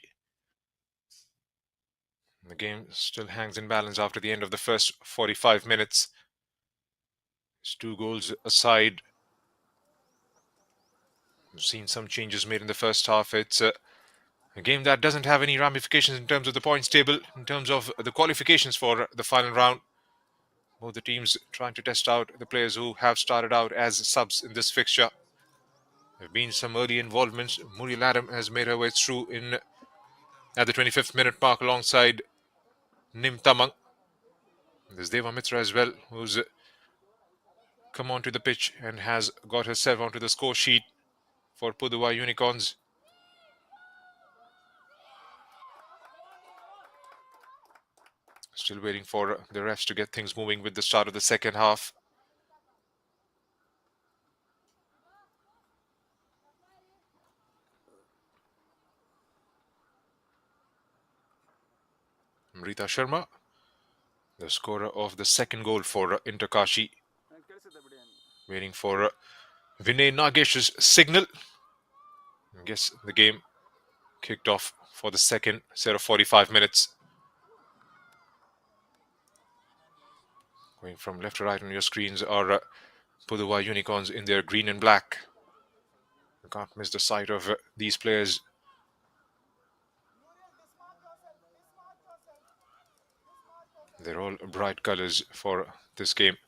[SPEAKER 1] The game still hangs in balance after the end of the first 45 minutes. It's 2 goals aside. We've seen some changes made in the first half. It's a game that doesn't have any ramifications in terms of the points table, in terms of the qualifications for the final round. Both the teams trying to test out the players who have started out as subs in this fixture. There have been some early involvements. Muriel Adam has made her way through in at the 25th minute mark alongside Nim Tamang. There's Deva Mitra as well, who's come onto the pitch and has got herself onto the score sheet for Pudhuvai Unicorns. Still waiting for the refs to get things moving with the start of the second half. Rita Sharma, the scorer of the second goal for Inter Kashi, waiting for Vinay Nagesh's signal. I guess the game kicked off for the second set of 45 minutes. Going from left to right on your screens are Pudhuvai Unicorns in their green and black. You can't miss the sight of these players. They're all bright colors for this game.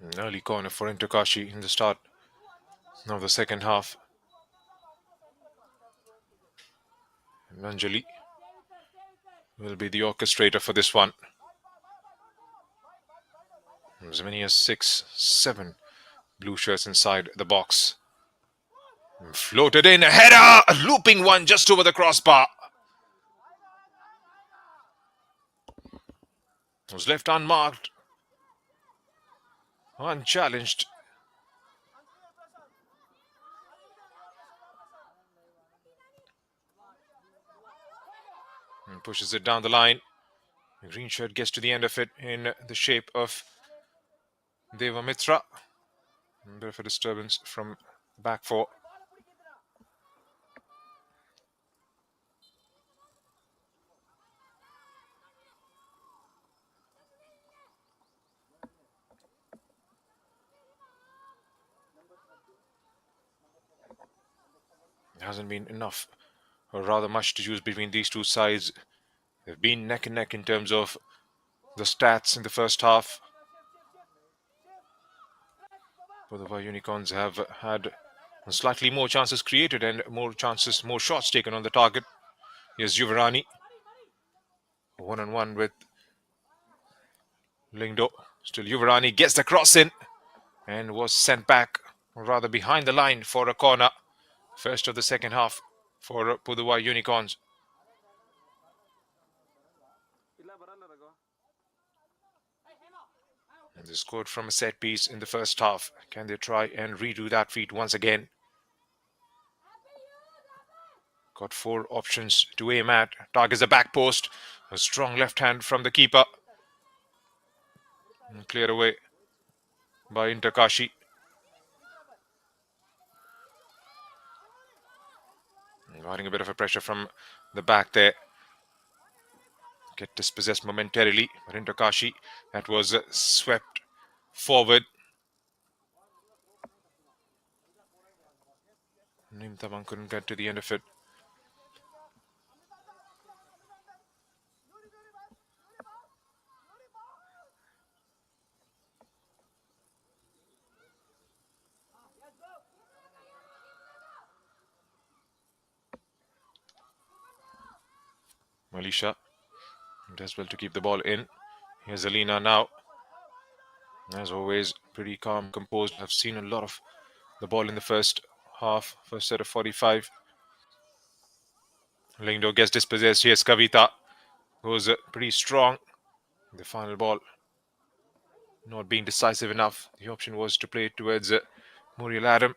[SPEAKER 1] An early corner for Inter Kashi in the start of the second half. And Anjali will be the orchestrator for this one. As many as 6, 7 blue shirts inside the box. Floated in, a header! A looping one just over the crossbar. Was left unmarked. Unchallenged. And pushes it down the line. The green shirt gets to the end of it in the shape of Deva Mitra. A bit of a disturbance from back four. It hasn't been enough, or rather much, to choose between these two sides. They've been neck and neck in terms of the stats in the first half. Both of our Unicorns have had slightly more chances created and more chances, more shots taken on the target. Here's Yuvarani, one-on-one with Lingdo. Still Yuvarani gets the cross in and was sent back, or rather behind the line, for a corner. First of the second half for Pudhuvai Unicorns. And they scored from a set piece in the first half. Can they try and redo that feat once again? Got 4 options to aim at. Targets the back post. A strong left hand from the keeper. And cleared away by Inter Kashi. Riding a bit of a pressure from the back there. Get dispossessed momentarily, but Inter Kashi, that was swept forward. Nim Tamang couldn't get to the end of it. Malisha does well to keep the ball in. Here's Alina now. As always, pretty calm, composed. I've seen a lot of the ball in the first half, first set of 45. Lingdo gets dispossessed. Here's Kavita, who's pretty strong. The final ball not being decisive enough. The option was to play it towards Muriel Adam.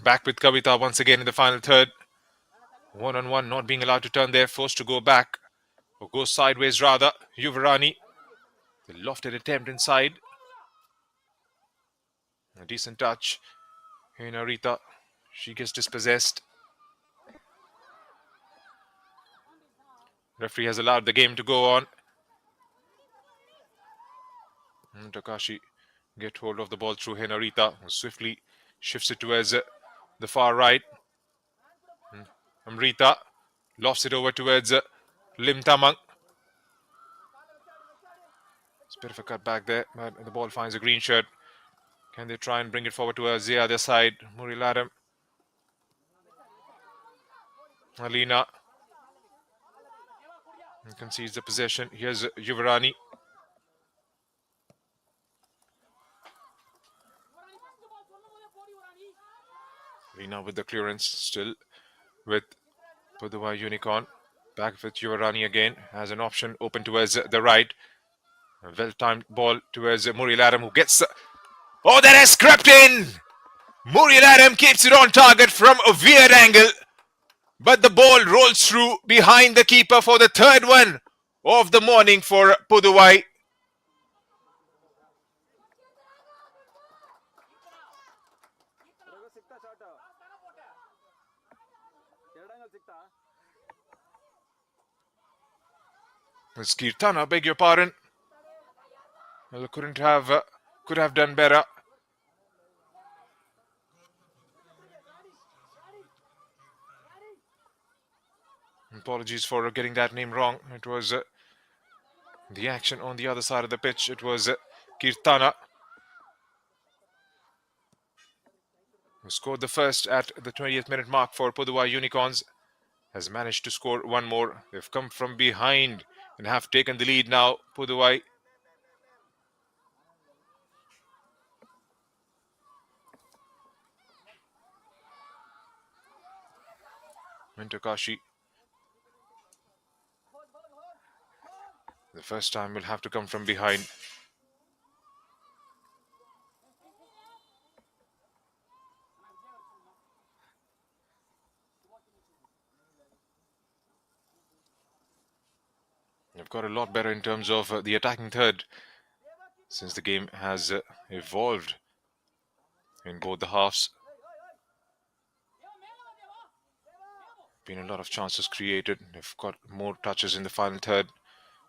[SPEAKER 1] Back with Kavita once again in the final third. 1-on-1, not being allowed to turn there, forced to go back. Or go sideways rather. Yuvarani. The lofted attempt inside. A decent touch. Hey, Narita. She gets dispossessed. Referee has allowed the game to go on. Kashi get hold of the ball through Henarita, who swiftly shifts it towards the far right. Amrita lofts it over towards Lim Tamang. It's a bit of a cut back there, but the ball finds a green shirt. Can they try and bring it forward towards the other side? Murilaram. Alina concedes the possession. Here's Yuvarani. Alina with the clearance, still with Pudhuvai Unicorn. Back with Yuvarani again. Has an option open towards the right. A well-timed ball towards Murilaram, who gets... Oh, that has crept in! Murilaram keeps it on target from a weird angle. But the ball rolls through behind the keeper for the third one of the morning for Pudhuvai. It's Kirtana, beg your pardon. Well, could have done better. Apologies for getting that name wrong. It was the action on the other side of the pitch. It was Kirtana who scored the first at the 20th minute mark for Pudhuvai Unicorns. Has managed to score one more. They've come from behind and have taken the lead now. Pudhuvai. Into Kashi. The first time will have to come from behind. They've got a lot better in terms of the attacking third since the game has evolved in both the halves. Been a lot of chances created. They've got more touches in the final third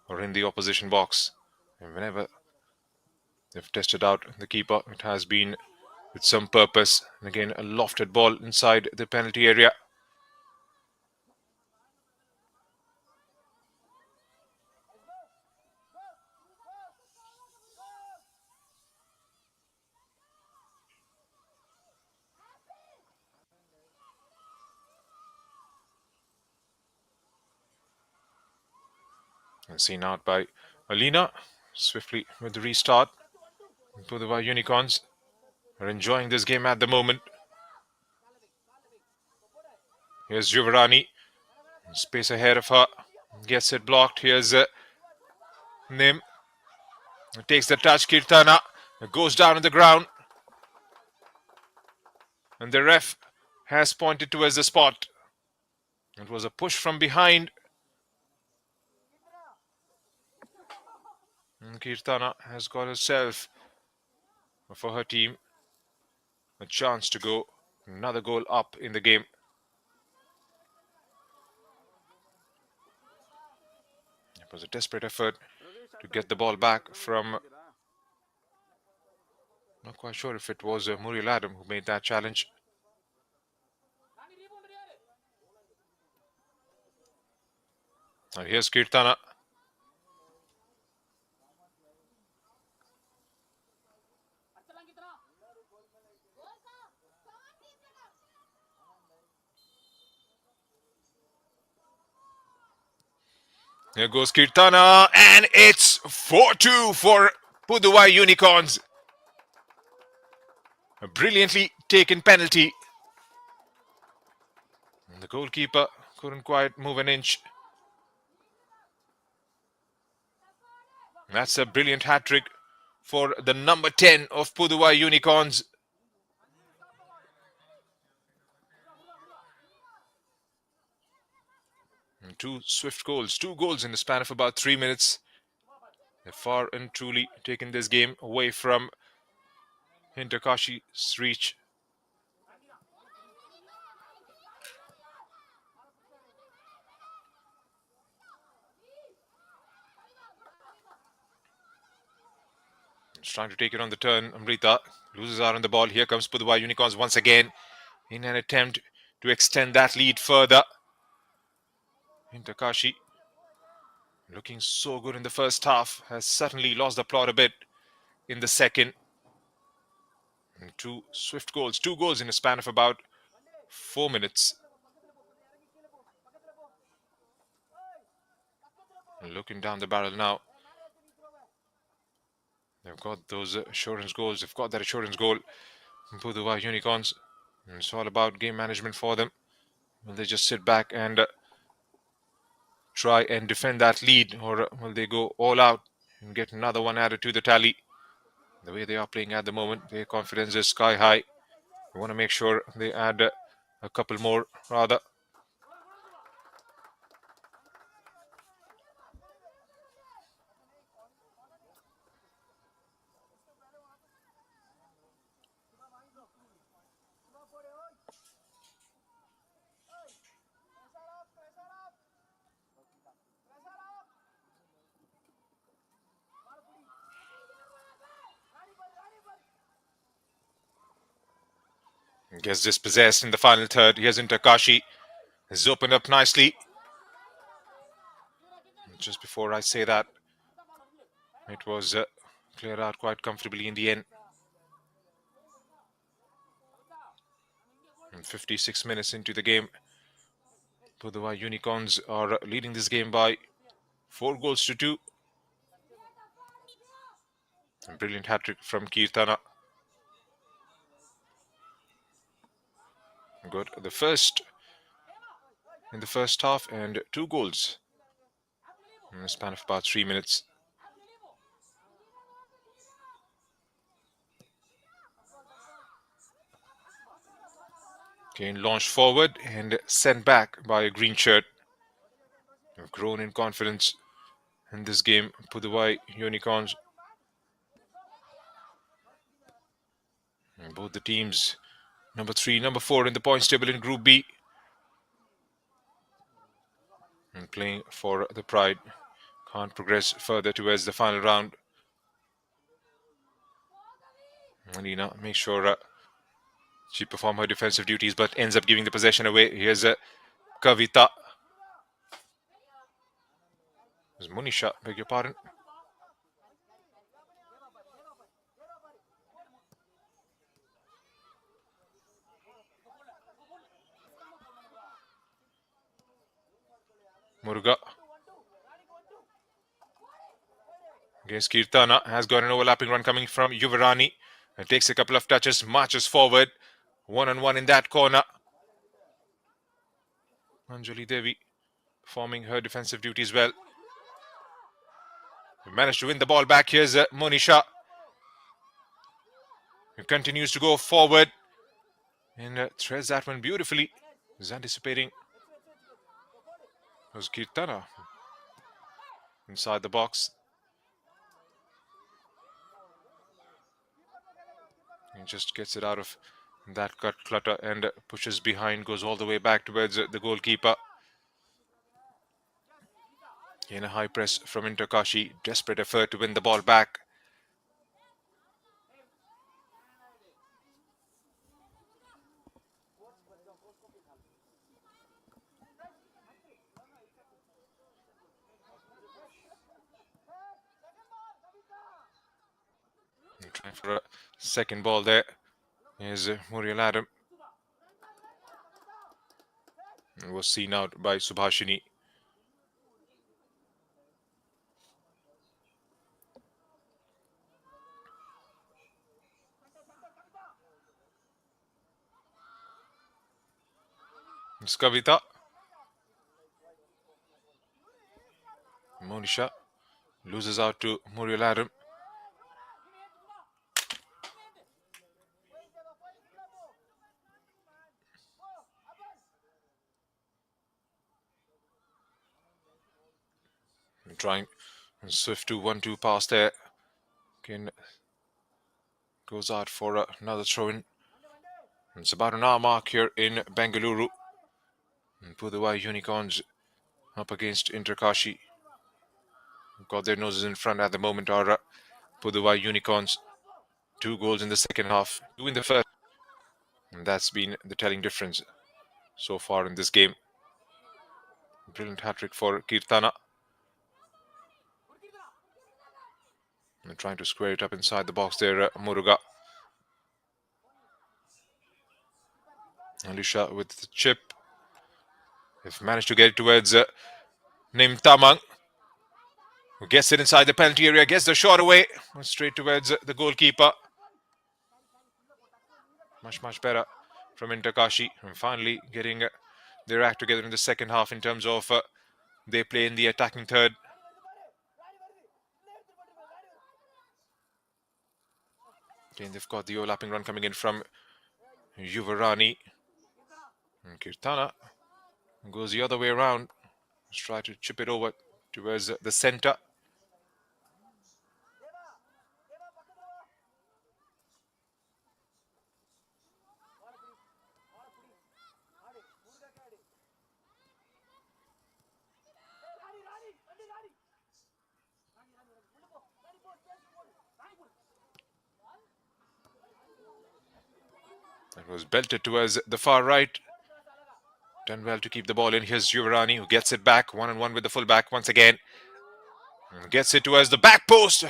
[SPEAKER 1] or in the opposition box. And whenever they've tested out the keeper, it has been with some purpose. And again, a lofted ball inside the penalty area. And seen out by Alina. Swiftly with the restart. Pudhuvai Unicorns are enjoying this game at the moment. Here's Yuvarani. Space ahead of her. Gets it blocked. Here's Nim. Takes the touch. Kirtana goes down on the ground. And the ref has pointed towards the spot. It was a push from behind. And Kirtana has got herself, for her team, a chance to go another goal up in the game. It was a desperate effort to get the ball back from... Not quite sure if it was Muriel Adam who made that challenge. And here's Kirtana. Here goes Kirtana, and it's 4-2 for Pudhuvai Unicorns. A brilliantly taken penalty. And the goalkeeper couldn't quite move an inch. That's a brilliant hat-trick for the number 10 of Pudhuvai Unicorns. Two swift goals. 2 goals in the span of about 3 minutes. They've far and truly taken this game away from Kashi's reach. He's trying to take it on the turn. Amrita loses out on the ball. Here comes Pudhuvai Unicorns once again in an attempt to extend that lead further. Kashi, looking so good in the first half, has certainly lost the plot a bit in the second. And 2 swift goals. 2 goals in a span of about 4 minutes. Looking down the barrel now. They've got those assurance goals. They've got that assurance goal from Pudhuvai Unicorns. And it's all about game management for them. Will they just sit back and try and defend that lead, or will they go all out and get another one added to the tally? The way they are playing at the moment, their confidence is sky high. They want to make sure they add a couple more, rather. Gets dispossessed in the final third. Here's Kashi. Has opened up nicely. Just before I say that, it was cleared out quite comfortably in the end. And 56 minutes into the game, Pudhuvai Unicorns are leading this game by 4 goals to 2. A brilliant hat-trick from Kirtana. Good. The first in the first half, and 2 goals in the span of about 3 minutes. Again, launched forward and sent back by a green shirt. They've grown in confidence in this game, Pudhuvai Unicorns. And both the teams, number 3, number 4 in the points table in Group B, and playing for the pride. Can't progress further towards the final round. Alina makes sure she performs her defensive duties, but ends up giving the possession away. Here's Kavita. Munisha, beg your pardon. Muruga against Kirtana. Has got an overlapping run coming from Yuvarani. And takes a couple of touches, marches forward. 1-on-1 in that corner. Anjali Devi performing her defensive duties well. Managed to win the ball back. Here's Monisha, who continues to go forward and threads that one beautifully. Is anticipating. It was Kirtana inside the box. He just gets it out of that clutter and pushes behind, goes all the way back towards the goalkeeper. In a high press from Kashi, desperate effort to win the ball back. Trying for a second ball there is Muriel Adam. It was seen out by Subhashini. It's Kavita. Monisha loses out to Muriel Adam. Trying swift to 1-2 pass there. Again, goes out for another throw in. It's about an hour mark here in Bengaluru. Pudhuvai Unicorns up against Kashi. Got their noses in front at the moment are Pudhuvai Unicorns. 2 goals in the second half, 2 in the first. And that's been the telling difference so far in this game. Brilliant hat-trick for Kirtana. And trying to square it up inside the box there, Muruga. Alisha with the chip. They've managed to get it towards Nim Tamang, who gets it inside the penalty area, gets the shot away, straight towards the goalkeeper. Much better from Kashi, and finally getting their act together in the second half in terms of they play in the attacking third. Again, they've got the overlapping run coming in from Yuvarani. And Kirtana goes the other way around. Let's try to chip it over towards the center. It was belted towards the far right. Done well to keep the ball in. Here's Yuvarani, who gets it back 1-on-1 with the fullback once again. And gets it towards the back post.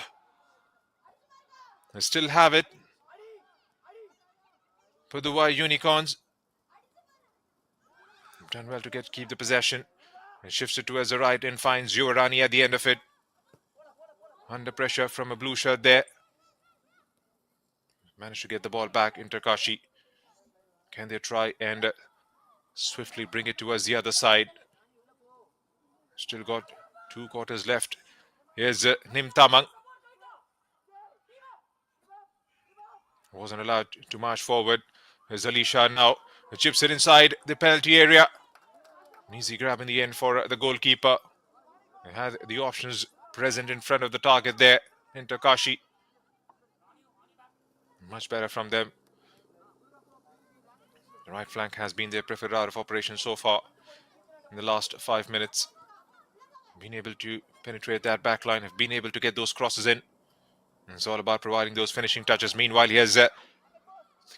[SPEAKER 1] They still have it. Pudhuvai Unicorns. Done well to keep the possession. And shifts it towards the right and finds Yuvarani at the end of it. Under pressure from a blue shirt there. Managed to get the ball back in Kashi. Can they try and swiftly bring it towards the other side? Still got 2 quarters left. Here's Nim Tamang. Wasn't allowed to march forward. Here's Alisha now. He chips it inside the penalty area. An easy grab in the end for the goalkeeper. They had the options present in front of the target there in Kashi. Much better from them. The right flank has been their preferred route of operation so far in the last 5 minutes. Been able to penetrate that back line, have been able to get those crosses in. And it's all about providing those finishing touches. Meanwhile, here's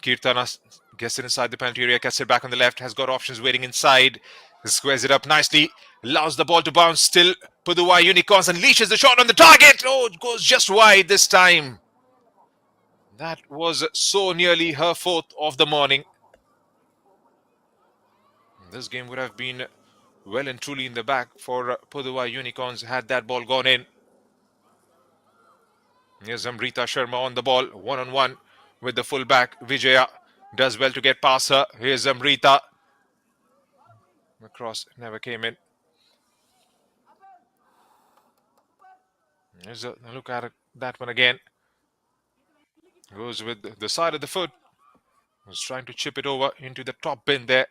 [SPEAKER 1] Kirtana, gets it inside the penalty area, gets it back on the left, has got options waiting inside. Squares it up nicely, allows the ball to bounce still. Pudhuvai Unicorns unleashes the shot on the target. Oh, it goes just wide this time. That was so nearly her 4th of the morning. This game would have been well and truly in the back for Pudhuvai Unicorns had that ball gone in. Here's Amrita Sharma on the ball, 1-on-1 with the fullback. Vijaya does well to get past her. Here's Amrita. The cross never came in. Here's a look at that one again. Goes with the side of the foot. Was trying to chip it over into the top bin there.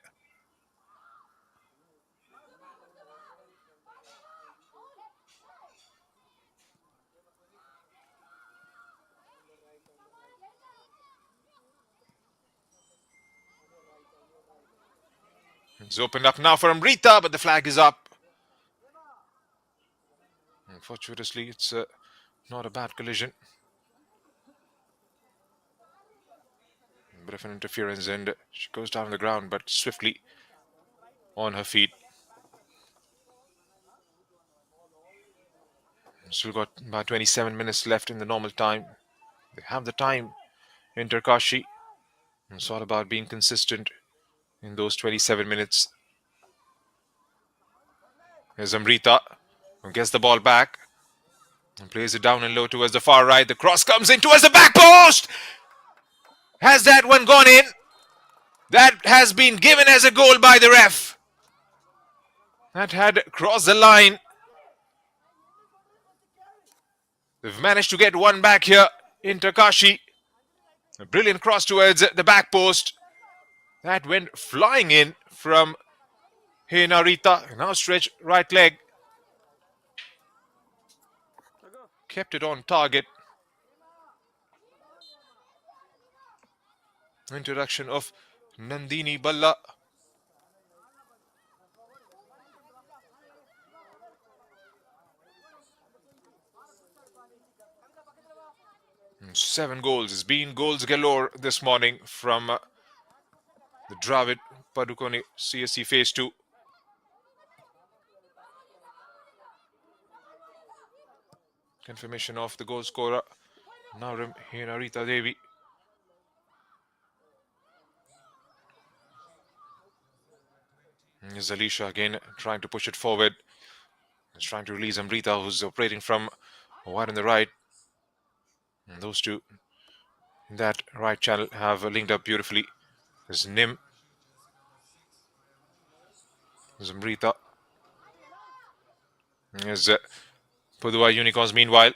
[SPEAKER 1] It's opened up now for Amrita, but the flag is up. Unfortunately, it's not a bad collision. A bit of an interference, and she goes down on the ground, but swiftly on her feet. Still got about 27 minutes left in the normal time. They have the time in Kashi. It's all about being consistent in those 27 minutes. Here's Amrita, who gets the ball back and plays it down and low towards the far right. The cross comes in towards the back post. Has that one gone in? That has been given as a goal by the ref. That had crossed the line. They've managed to get one back here in Kashi. A brilliant cross towards the back post. That went flying in from Narita. Now stretch right leg. kept it on target. Introduction of Nandini Balla. And 7 goals. It's been goals galore this morning from the Dravid Padukone CSC Phase 2. Confirmation of the goal scorer, Narim Henarita Devi. Here's Alisha again trying to push it forward. He's trying to release Amrita, who's operating from wide on the right. And those two in that right channel have linked up beautifully. There's Nim. There's Amrita. There's Pudhuvai Unicorns meanwhile.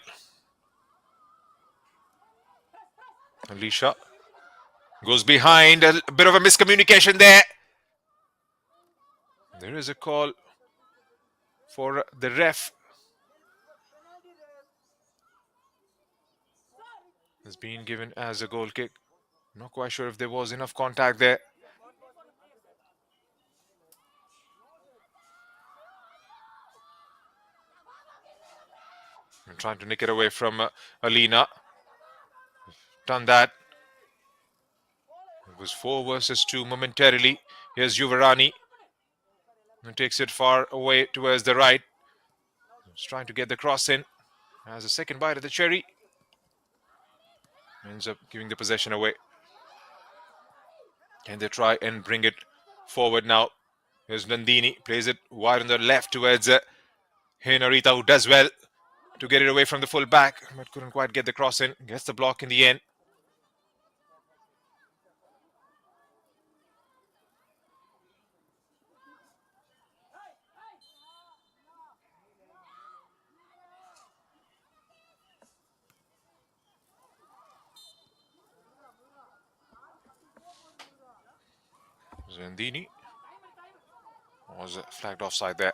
[SPEAKER 1] Alisha goes behind. A bit of a miscommunication there. There is a call for the ref. It's been given as a goal kick. Not quite sure if there was enough contact there. And trying to nick it away from Alina. Done that. It was 4 versus 2 momentarily. Here's Yuvarani. And takes it far away towards the right. He's trying to get the cross in. Has a second bite of the cherry. Ends up giving the possession away. Can they try and bring it forward now? Here's Nandini. Plays it wide on the left towards Henarita, who does well to get it away from the full back, but couldn't quite get the cross in. Gets the block in the end. Nandini was flagged offside there.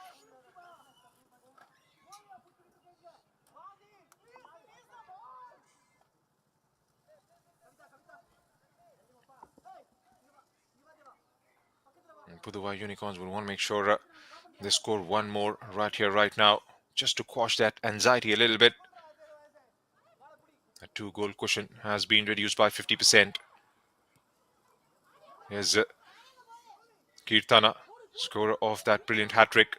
[SPEAKER 1] And Pudhuvai Unicorns will want to make sure they score one more right here, right now, just to quash that anxiety a little bit. A 2-goal cushion has been reduced by 50%. Here's Kirtana, scorer of that brilliant hat-trick.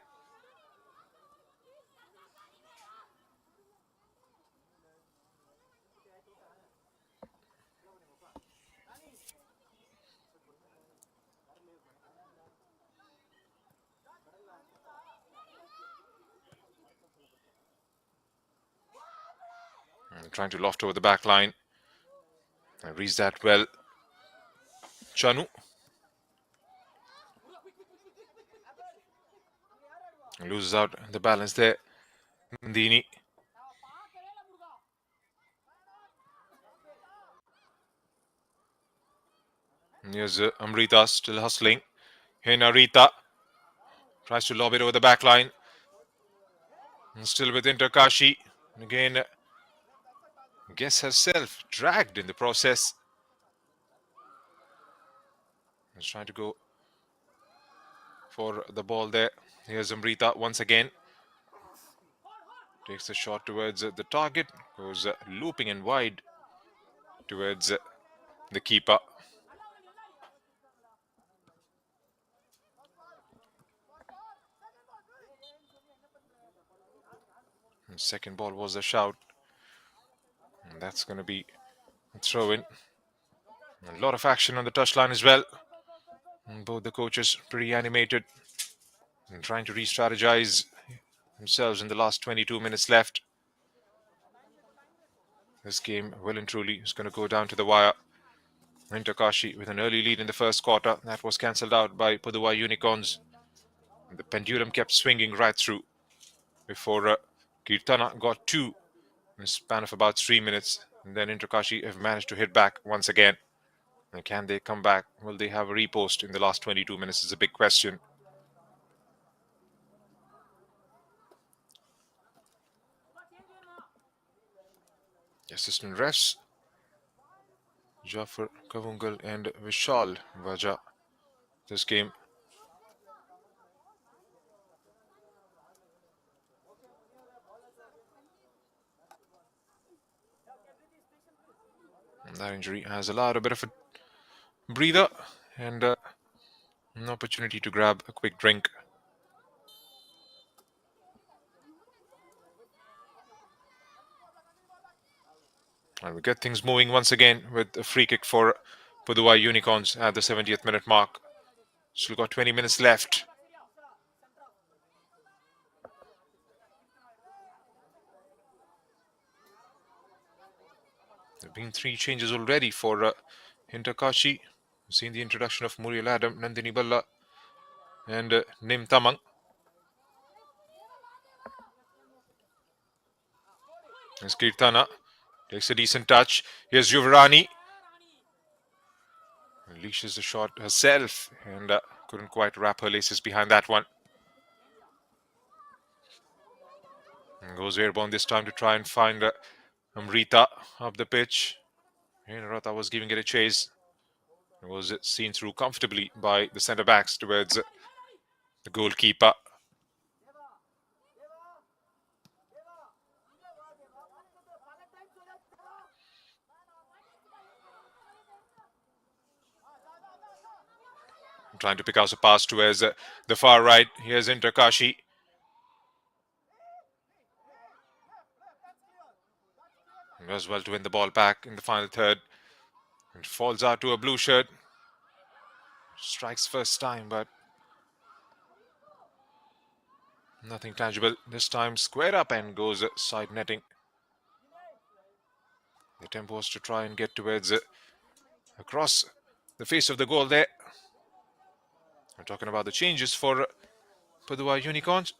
[SPEAKER 1] And trying to loft over the back line. And reads that well. Chanu. Loses out the balance there. Nandini. Here's Amrita still hustling. Henarita tries to lob it over the back line. And still with Kashi. Again, gets herself dragged in the process. He's trying to go for the ball there. Here's Amrita once again. Takes the shot towards the target. Goes looping and wide towards the keeper. And second ball was a shout. And that's going to be a throw in. A lot of action on the touchline as well. And both the coaches pretty animated and trying to re-strategize themselves in the last 22 minutes left. This game, well and truly, is going to go down to the wire. Kashi with an early lead in the first quarter. That was cancelled out by Pudhuvai Unicorns. The pendulum kept swinging right through before Kirtana got 2 in a span of about 3 minutes. And then Kashi have managed to hit back once again. And can they come back? Will they have a repost in the last 22 minutes is a big question. Assistant refs Jafar Kavungal and Vishal Vaja. This game. And that injury has allowed a bit of a breather and an opportunity to grab a quick drink. And we get things moving once again with a free kick for Pudhuvai Unicorns at the 70th minute mark. Still got 20 minutes left. There have been 3 changes already for Kashi. We've seen the introduction of Muriel Adam, Nandini Balla and Nim Tamang. As Kirtana takes a decent touch. Here's Yuvrani. Unleashes the shot herself and couldn't quite wrap her laces behind that one. And goes airborne this time to try and find Amrita up the pitch. Rata was giving it a chase. It was seen through comfortably by the centre backs towards the goalkeeper. Trying to pick out a pass towards the far right. Here's Kashi. Does well to win the ball back in the final third. And falls out to a blue shirt. Strikes first time, but nothing tangible. This time squared up and goes side netting. The attempt was to try and get towards across the face of the goal there. We're talking about the changes for Pudhuvai Unicorns.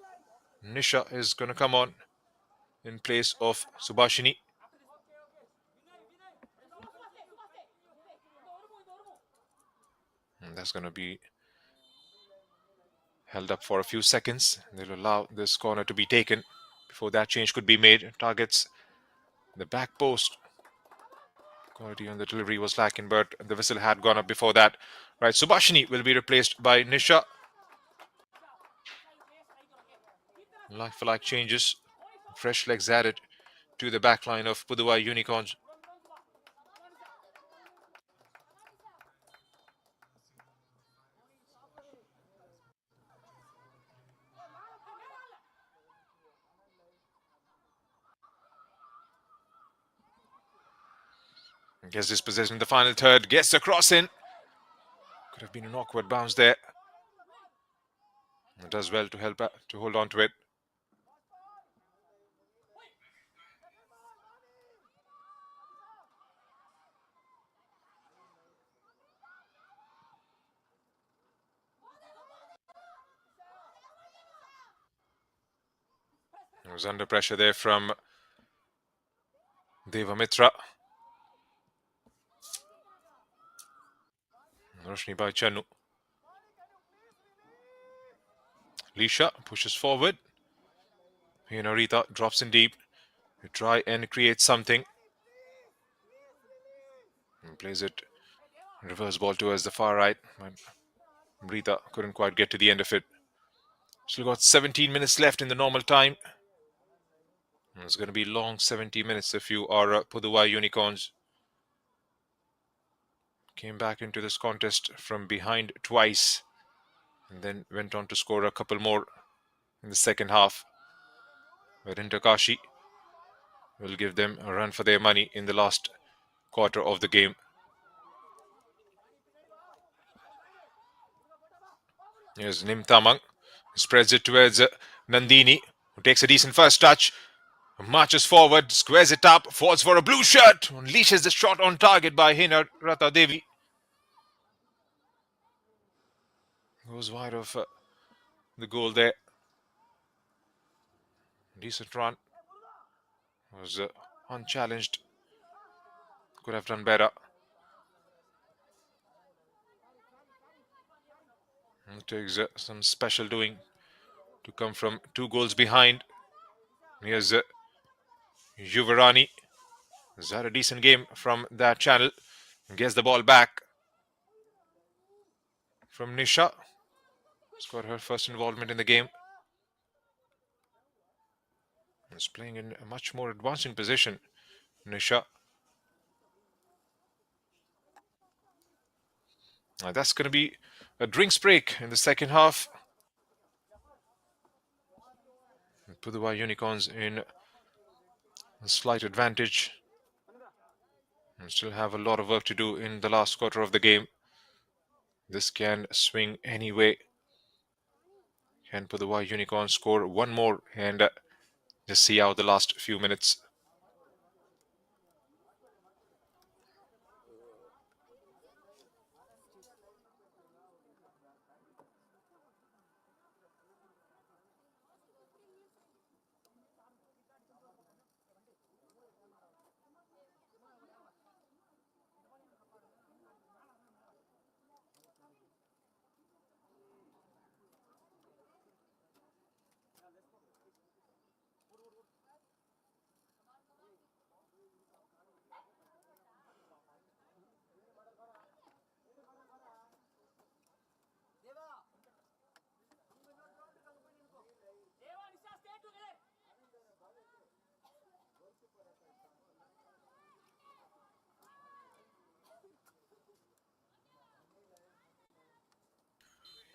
[SPEAKER 1] Nisha is going to come on in place of Subhashini. And that's going to be held up for a few seconds. They'll allow this corner to be taken before that change could be made. Targets the back post. Quality on the delivery was lacking, but the whistle had gone up before that. Right, Subhashini will be replaced by Nisha. Like for like changes. Fresh legs added to the back line of Pudhuvai Unicorns. Gets this possession in the final third. Gets the cross in. Could have been an awkward bounce there. It does well to help to hold on to it. It was under pressure there from Devamitra. Roshni by Channu. Lisha pushes forward. Rita drops in deep to try and create something. And plays it reverse ball towards the far right. But Rita couldn't quite get to the end of it. Still got 17 minutes left in the normal time. And it's going to be long 70 minutes if you are Pudhuvai Unicorns. Came back into this contest from behind twice and then went on to score a couple more in the second half. But Kashi will give them a run for their money in the last quarter of the game. Here's Nim Tamang. Spreads it towards Nandini, who takes a decent first touch. Marches forward, squares it up, falls for a blue shirt. Unleashes the shot on target by Hina Rata Devi. Goes wide of the goal there. Decent run. Was unchallenged. Could have done better. It takes some special doing to come from 2 goals behind. Here's Yuvarani. He's had a decent game from that channel. Gets the ball back from Nisha. She's got her first involvement in the game. Is playing in a much more advancing position, Nisha. That's going to be a drinks break in the second half. Pudhuvai Unicorns in a slight advantage. And still have a lot of work to do in the last quarter of the game. This can swing any way. Can Pudhuvai Unicorns score one more and just see out the last few minutes?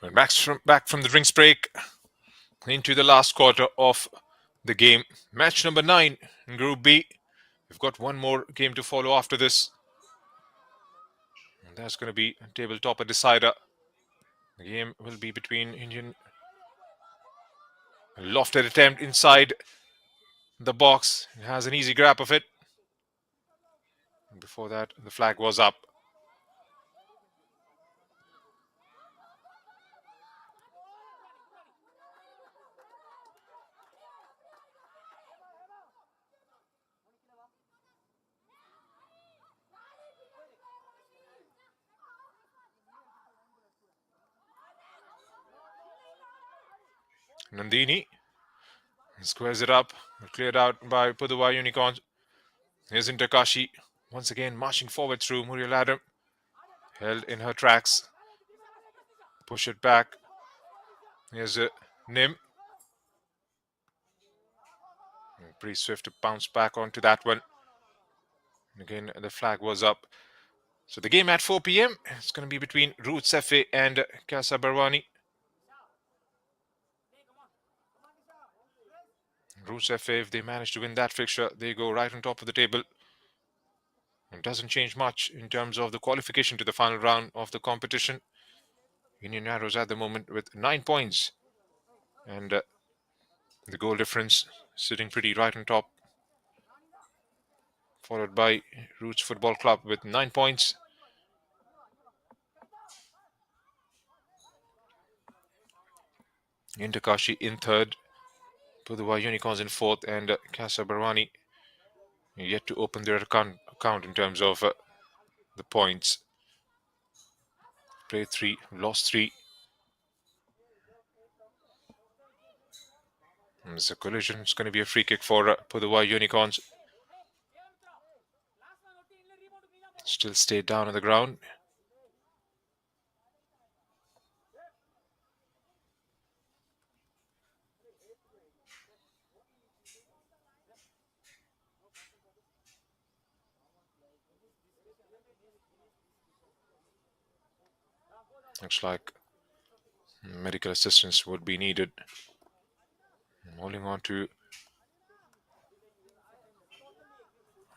[SPEAKER 1] We're back from the drinks break into the last quarter of the game. Match number 9 in Group B. We've got one more game to follow after this. And that's going to be a tabletopper decider. The game will be between Indian. A lofted attempt inside the box. It has an easy grab of it. Before that, the flag was up. Nandini squares it up, cleared out by Pudhuvai Unicorns. Here's into Kashi, once again marching forward through Muriel Adam. Held in her tracks. Push it back. Here's Nim. Pretty swift to bounce back onto that one. Again, the flag was up. So the game at 4 p.m. It's going to be between Roots FA and Casa Barwani. Roots FA, if they manage to win that fixture, they go right on top of the table. It doesn't change much in terms of the qualification to the final round of the competition. Indian Arrows at the moment with 9 points. And the goal difference sitting pretty right on top. Followed by Roots Football Club with 9 points. Kashi in third. Pudhuvai Unicorns in fourth. And Casa Barwani yet to open their account in terms of the points. Played 3, lost 3. It's a collision. It's going to be a free kick for Pudhuvai Unicorns. Still stayed down on the ground. Looks like medical assistance would be needed. Holding on to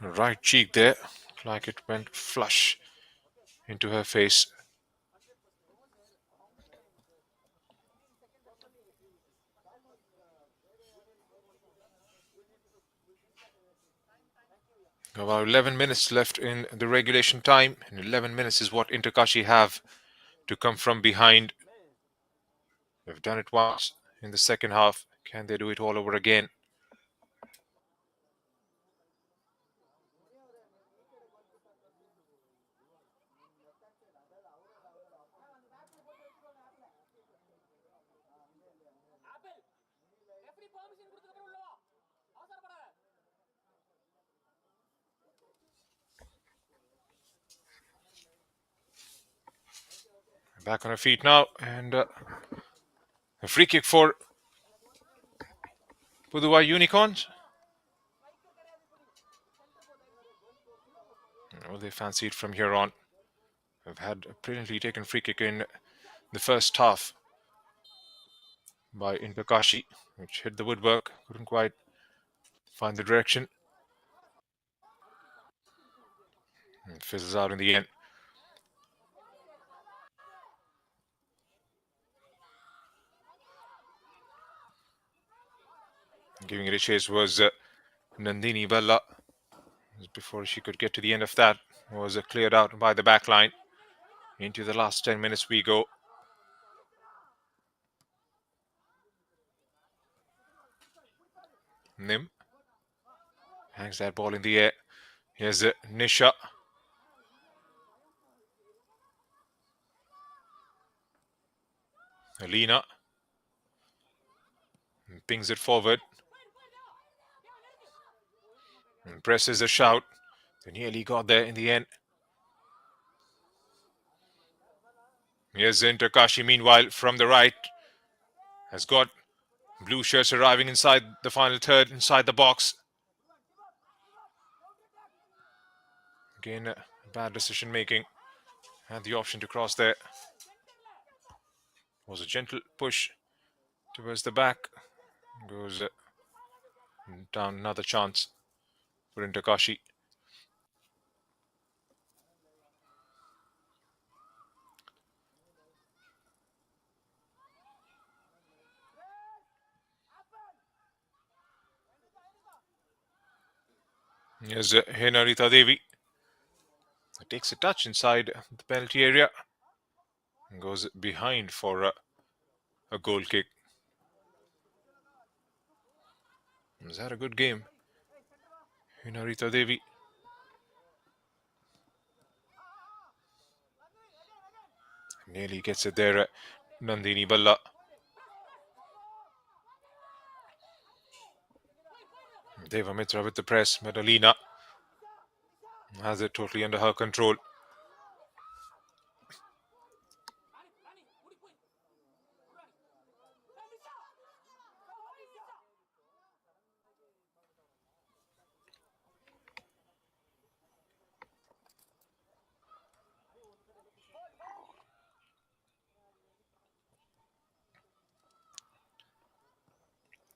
[SPEAKER 1] her right cheek there. Looks like it went flush into her face. About 11 minutes left in the regulation time. And 11 minutes is what Kashi have to come from behind. They've done it once in the second half. Can they do it all over again? Back on her feet now, and a free kick for Pudhuvai Unicorns. Oh, they fancy it from here on. They've had a brilliantly taken free kick in the first half by Kashi, which hit the woodwork. Couldn't quite find the direction. And fizzles out in the end. Giving it a chase was Nandini Balla. Before she could get to the end of that, was cleared out by the back line. Into the last 10 minutes we go. Nim hangs that ball in the air. Here's Nisha. Alina pings it forward. And presses a shout. They nearly got there in the end. Here's Kashi, meanwhile, from the right. Has got blue shirts arriving inside the final third, inside the box. Again, bad decision making. Had the option to cross there. Was a gentle push towards the back. Goes down, another chance for Kashi. Here's Henarita Devi. Takes a touch inside the penalty area. And goes behind for a goal kick. Was that a good game? Henarita Devi. Nearly gets it there. Nandini Balla. Deva Mitra with the press. Madalina has it totally under her control.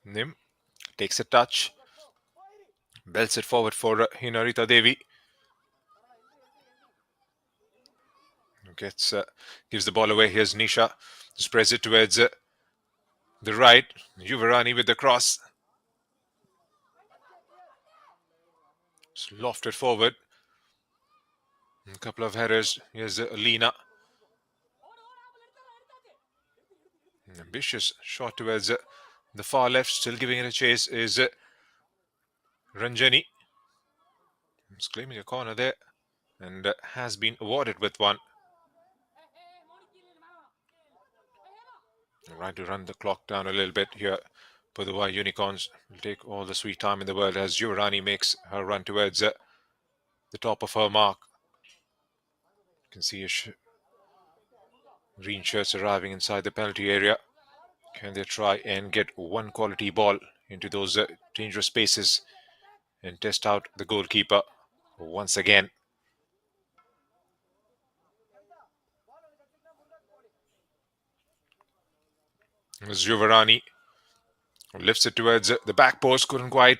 [SPEAKER 1] Nim takes a touch. Belts it forward for Hinarita Devi. Gives the ball away. Here's Nisha. Spreads it towards the right. Yuvarani with the cross. Just lofted forward. A couple of headers. Here's Alina. An ambitious shot towards the far left. Still giving it a chase is Ranjani. He's claiming a corner there and has been awarded with one. Right to run the clock down a little bit here. Pudhuvai Unicorns will take all the sweet time in the world as Yuvarani makes her run towards the top of her mark. You can see green shirts arriving inside the penalty area. Can they try and get one quality ball into those dangerous spaces and test out the goalkeeper once again? Yuvarani lifts it towards the back post. Couldn't quite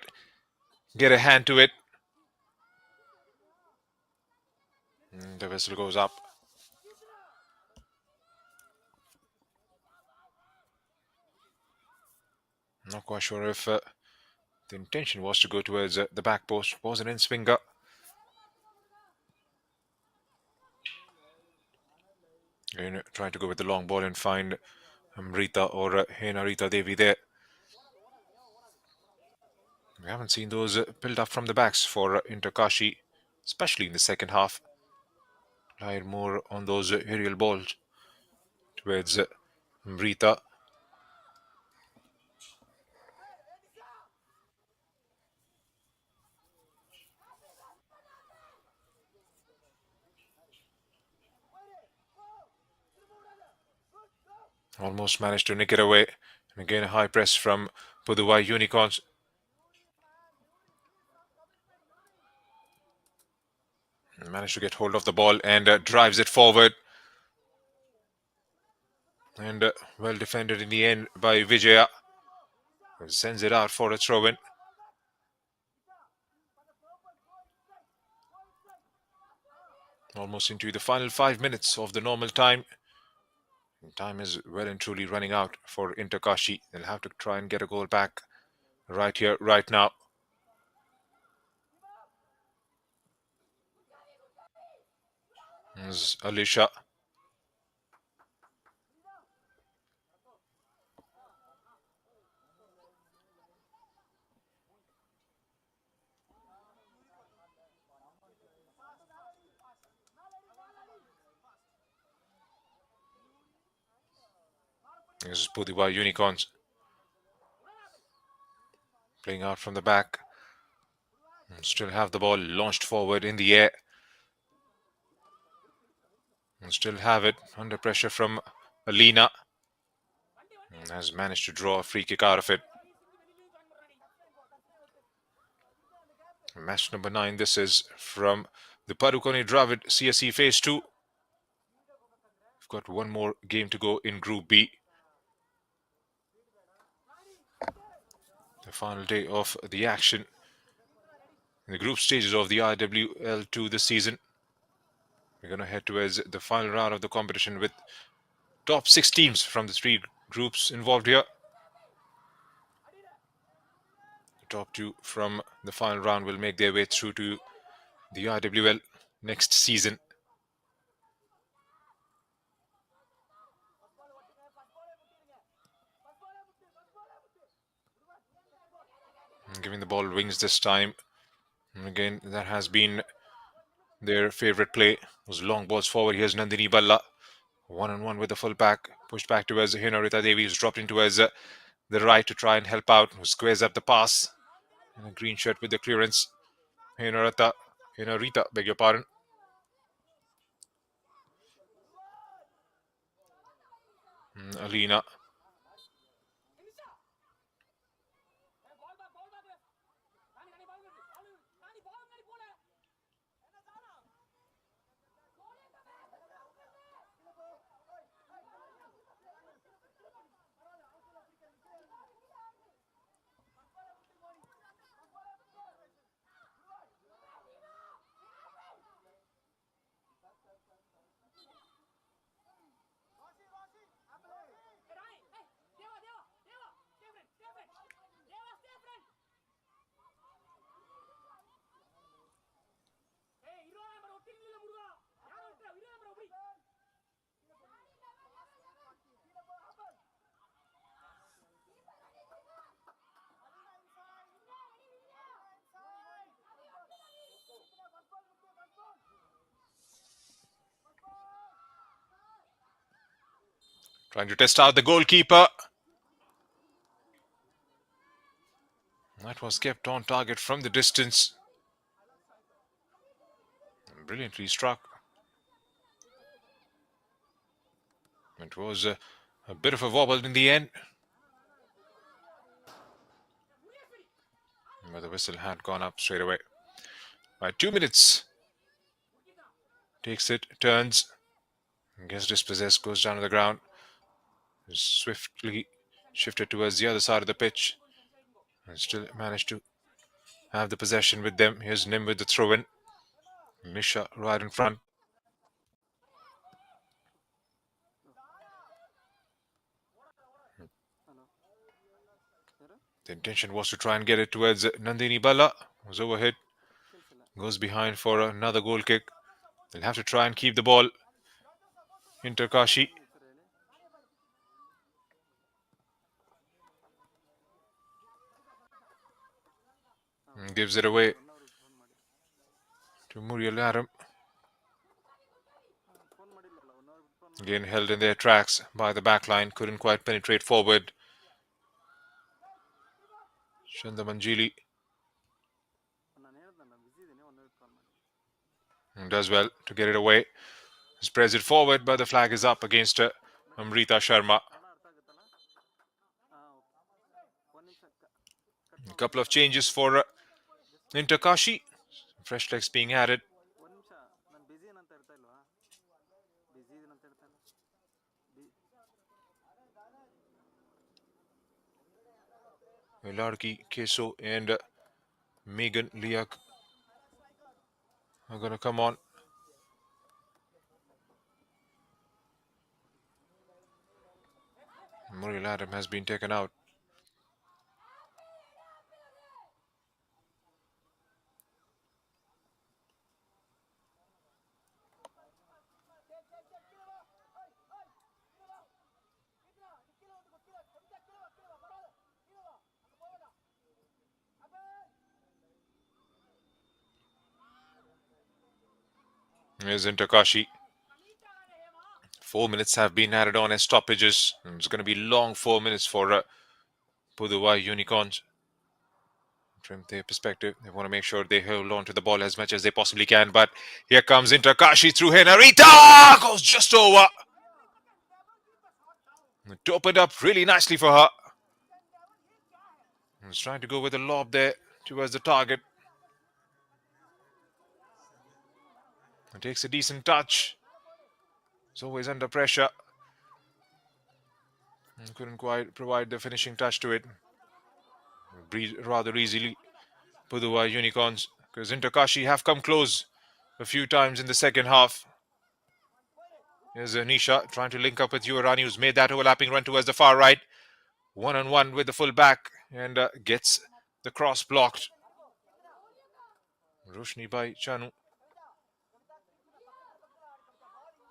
[SPEAKER 1] get a hand to it. And the whistle goes up. Not quite sure if the intention was to go towards the back post. Was an in-swinger. And trying to go with the long ball and find Amrita or Henarita Devi there. We haven't seen those build up from the backs for Kashi, especially in the second half. Relied more on those aerial balls towards Amrita. Almost managed to nick it away. And again, a high press from Pudhuvai Unicorns. Managed to get hold of the ball and drives it forward. And well defended in the end by Vijaya. Sends it out for a throw-in. Almost into the final 5 minutes of the normal time. Time is well and truly running out for Inter Kashi. They'll have to try and get a goal back right here, right now. There's Alisha. This is Pudhuvai Unicorns. Playing out from the back. Still have the ball launched forward in the air. And still have it under pressure from Alina. And has managed to draw a free kick out of it. Match number 9. This is from the Padukone Dravid CSE Phase 2. We've got one more game to go in Group B. The final day of the action in the group stages of the IWL2 this season. We're going to head towards the final round of the competition with top 6 teams from the 3 groups involved here. The top 2 from the final round will make their way through to the IWL next season. Giving the ball wings this time. And again, that has been their favorite play. Those long balls forward. Here's Nandini Balla. One-on-one with the full-back. Pushed back towards Hinarita Devi, who's dropped into towards the right to try and help out. Who squares up the pass. And a green shirt with the clearance. Hinarita, beg your pardon. Alina. Trying to test out the goalkeeper. That was kept on target from the distance. Brilliantly struck. It was a bit of a wobble in the end. But the whistle had gone up straight away. By 2 minutes. Takes it, turns. Gets dispossessed, goes down to the ground. Swiftly shifted towards the other side of the pitch. And still managed to have the possession with them. Here's Nim with the throw-in. Misha right in front. The intention was to try and get it towards Nandini Balla. Was overhit. Goes behind for another goal kick. They'll have to try and keep the ball. Inter Kashi. Gives it away to Muriel Adam. Again held in their tracks by the back line. Couldn't quite penetrate forward. Chandamanjili does well to get it away. Spreads it forward, but the flag is up against Amrita Sharma. A couple of changes for Inter Kashi. Fresh legs being added. Larki, Keso, and Megan Liak are going to come on. Muriel Adam has been taken out. Here's Inter Kashi. 4 minutes have been added on as stoppages. And it's going to be long 4 minutes for Pudhuvai Unicorns. From their perspective, they want to make sure they hold on to the ball as much as they possibly can. But here comes Inter Kashi through Henarita. Goes just over. It opened up really nicely for her. He's trying to go with a lob there towards the target. It takes a decent touch. It's always under pressure. And couldn't quite provide the finishing touch to it. Rather easily, Pudhuvai Unicorns, because Inter Kashi have come close a few times in the second half. Here's Nisha trying to link up with Yuvarani, who's made that overlapping run towards the far right. One-on-one with the full back and gets the cross blocked. Roshni Bai Chanu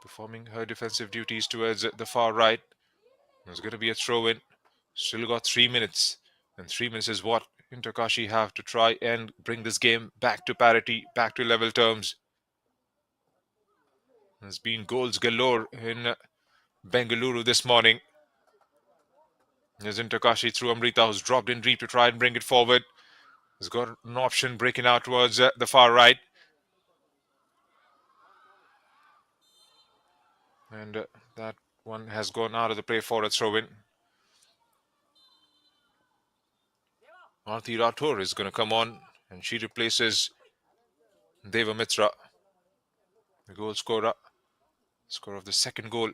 [SPEAKER 1] performing her defensive duties towards the far right. There's going to be a throw-in. Still got 3 minutes. And 3 minutes is what Inter Kashi have to try and bring this game back to parity, back to level terms. There's been goals galore in Bengaluru this morning. There's Inter Kashi through Amrita, who's dropped in deep to try and bring it forward. He's got an option breaking out towards the far right. And that one has gone out of the play for a throw-in. Aarti Rathore is going to come on, and she replaces Deva Mitra, the goal scorer of the second goal.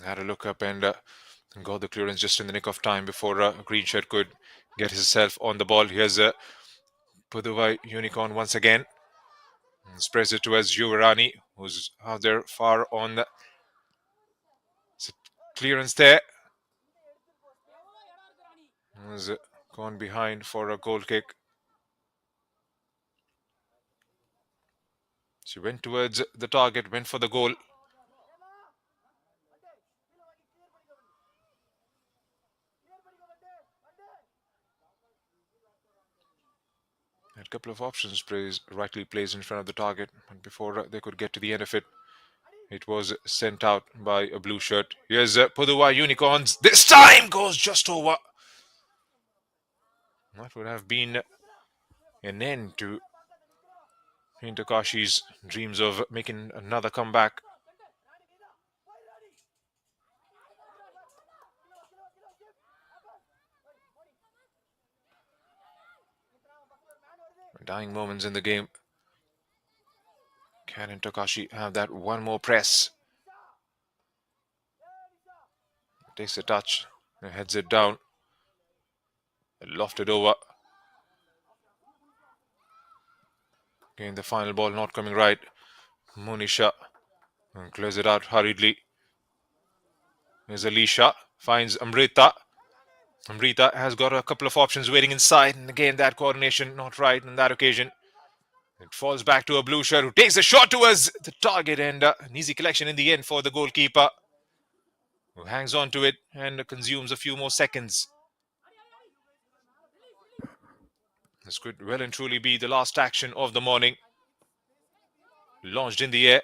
[SPEAKER 1] Had a look up and got the clearance just in the nick of time before Green Shirt could get himself on the ball. Here's Pudhuvai Unicorn once again. Spreads it towards Yuvarani, who's out there far on the clearance there. Has gone behind for a goal kick. She went towards the target, went for the goal. Had a couple of options rightly placed in front of the target, but before they could get to the end of it, it was sent out by a blue shirt. Here's Pudhuvai Unicorns. This time goes just over. That would have been an end to Inter Kashi's dreams of making another comeback. Dying moments in the game. Can Inter Kashi have that one more press? Takes a touch and heads it down. Lofted over. Again, the final ball not coming right. Monisha clears it out hurriedly. Here's Alicia. Finds Amrita. Amrita has got a couple of options waiting inside. And again, that coordination not right on that occasion. It falls back to a blue shirt who takes a shot towards the target. And an easy collection in the end for the goalkeeper, who hangs on to it and consumes a few more seconds. This could well and truly be the last action of the morning. Launched in the air.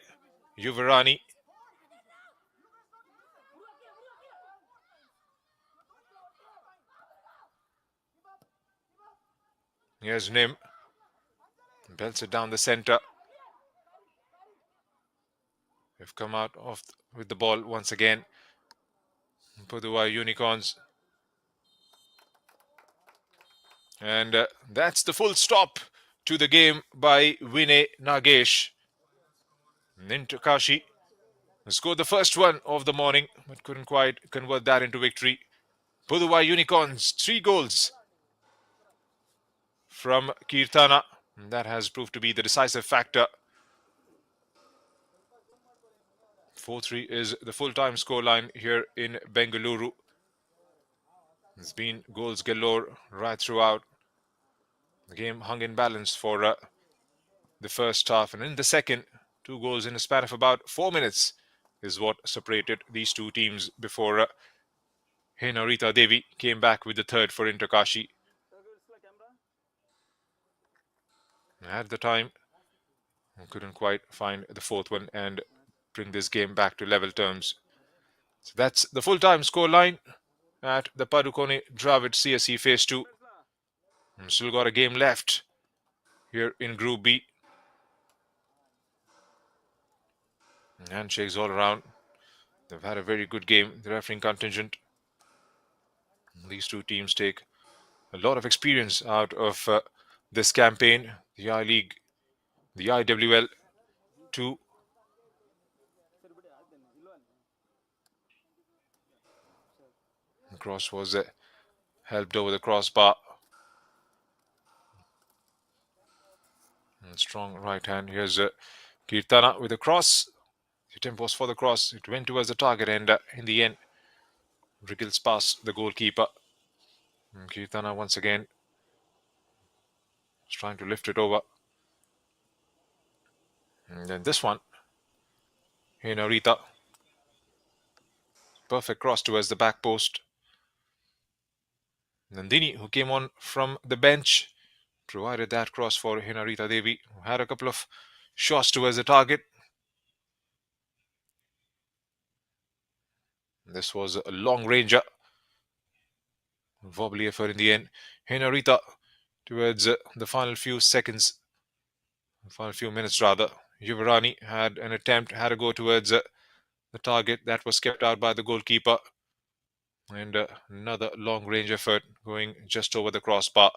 [SPEAKER 1] Yuvarani Here's Nim. Belts it down the center. They've come out with the ball once again. Pudhuvai Unicorns. And that's the full stop to the game by Vinay Nagesh. Into Kashi scored the first one of the morning, but couldn't quite convert that into victory. Pudhuvai Unicorns, 3 goals from Kirtana. That has proved to be the decisive factor. 4-3 is the full-time scoreline here in Bengaluru. There's been goals galore right throughout. The game hung in balance for the first half, and in the second, 2 goals in a span of about 4 minutes is what separated these two teams before Henarita Devi came back with the third for Inter Kashi. At the time, couldn't quite find the fourth one and bring this game back to level terms. So that's the full-time scoreline at the Padukone Dravid CSE Phase 2. And still got a game left here in Group B. Handshakes all around. They've had a very good game, the refereeing contingent. These two teams take a lot of experience out of this campaign. The I-League, the IWL 2. The cross was helped over the crossbar. And strong right hand. Here's Kirtana with a cross. The attempt was for the cross. It went towards the target, and in the end, wriggles past the goalkeeper. And Kirtana once again is trying to lift it over. And then this one, Henarita. Perfect cross towards the back post. Nandini, who came on from the bench, provided that cross for Henarita Devi, who had a couple of shots towards the target. This was a long ranger. Wobbly effort in the end. Henarita towards the final few seconds, final few minutes rather. Yuvarani had an attempt, had a go towards the target that was kept out by the goalkeeper. And another long range effort going just over the crossbar.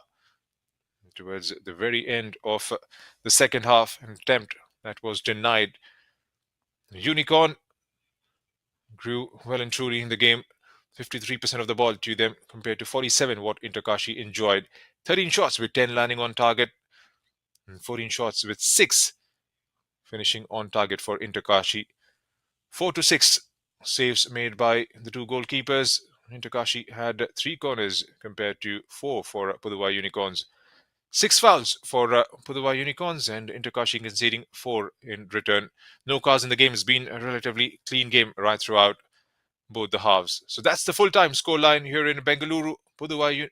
[SPEAKER 1] Towards the very end of the second half, an attempt that was denied. Unicorn grew well and truly in the game. 53% of the ball to them compared to 47 what Inter Kashi enjoyed. 13 shots with 10 landing on target, and 14 shots with 6 finishing on target for Inter Kashi. 4 to 6 saves made by the two goalkeepers. Inter Kashi had 3 corners compared to 4 for Pudhuvai Unicorns. 6 fouls for Pudhuvai Unicorns, and Inter Kashi conceding 4 in return. No cars in the game. Has been a relatively clean game right throughout both the halves. So that's the full-time scoreline here in Bengaluru. Pudhuvai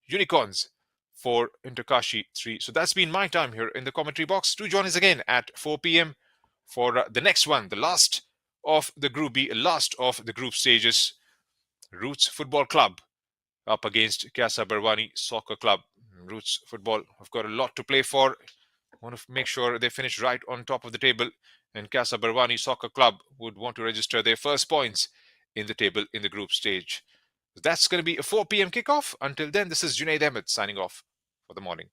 [SPEAKER 1] Unicorns for Inter Kashi 3. So that's been my time here in the commentary box. Do join us again at 4 p.m. for the next one, the last of the Group B, last of the group stages. Roots Football Club up against Casa Barwani Soccer Club. Roots Football have got a lot to play for. Want to make sure they finish right on top of the table, and Casa Barwani Soccer Club would want to register their first points in the table in the group stage. That's going to be a 4 p.m. kickoff. Until then, this is Junaid Ahmed signing off for the morning.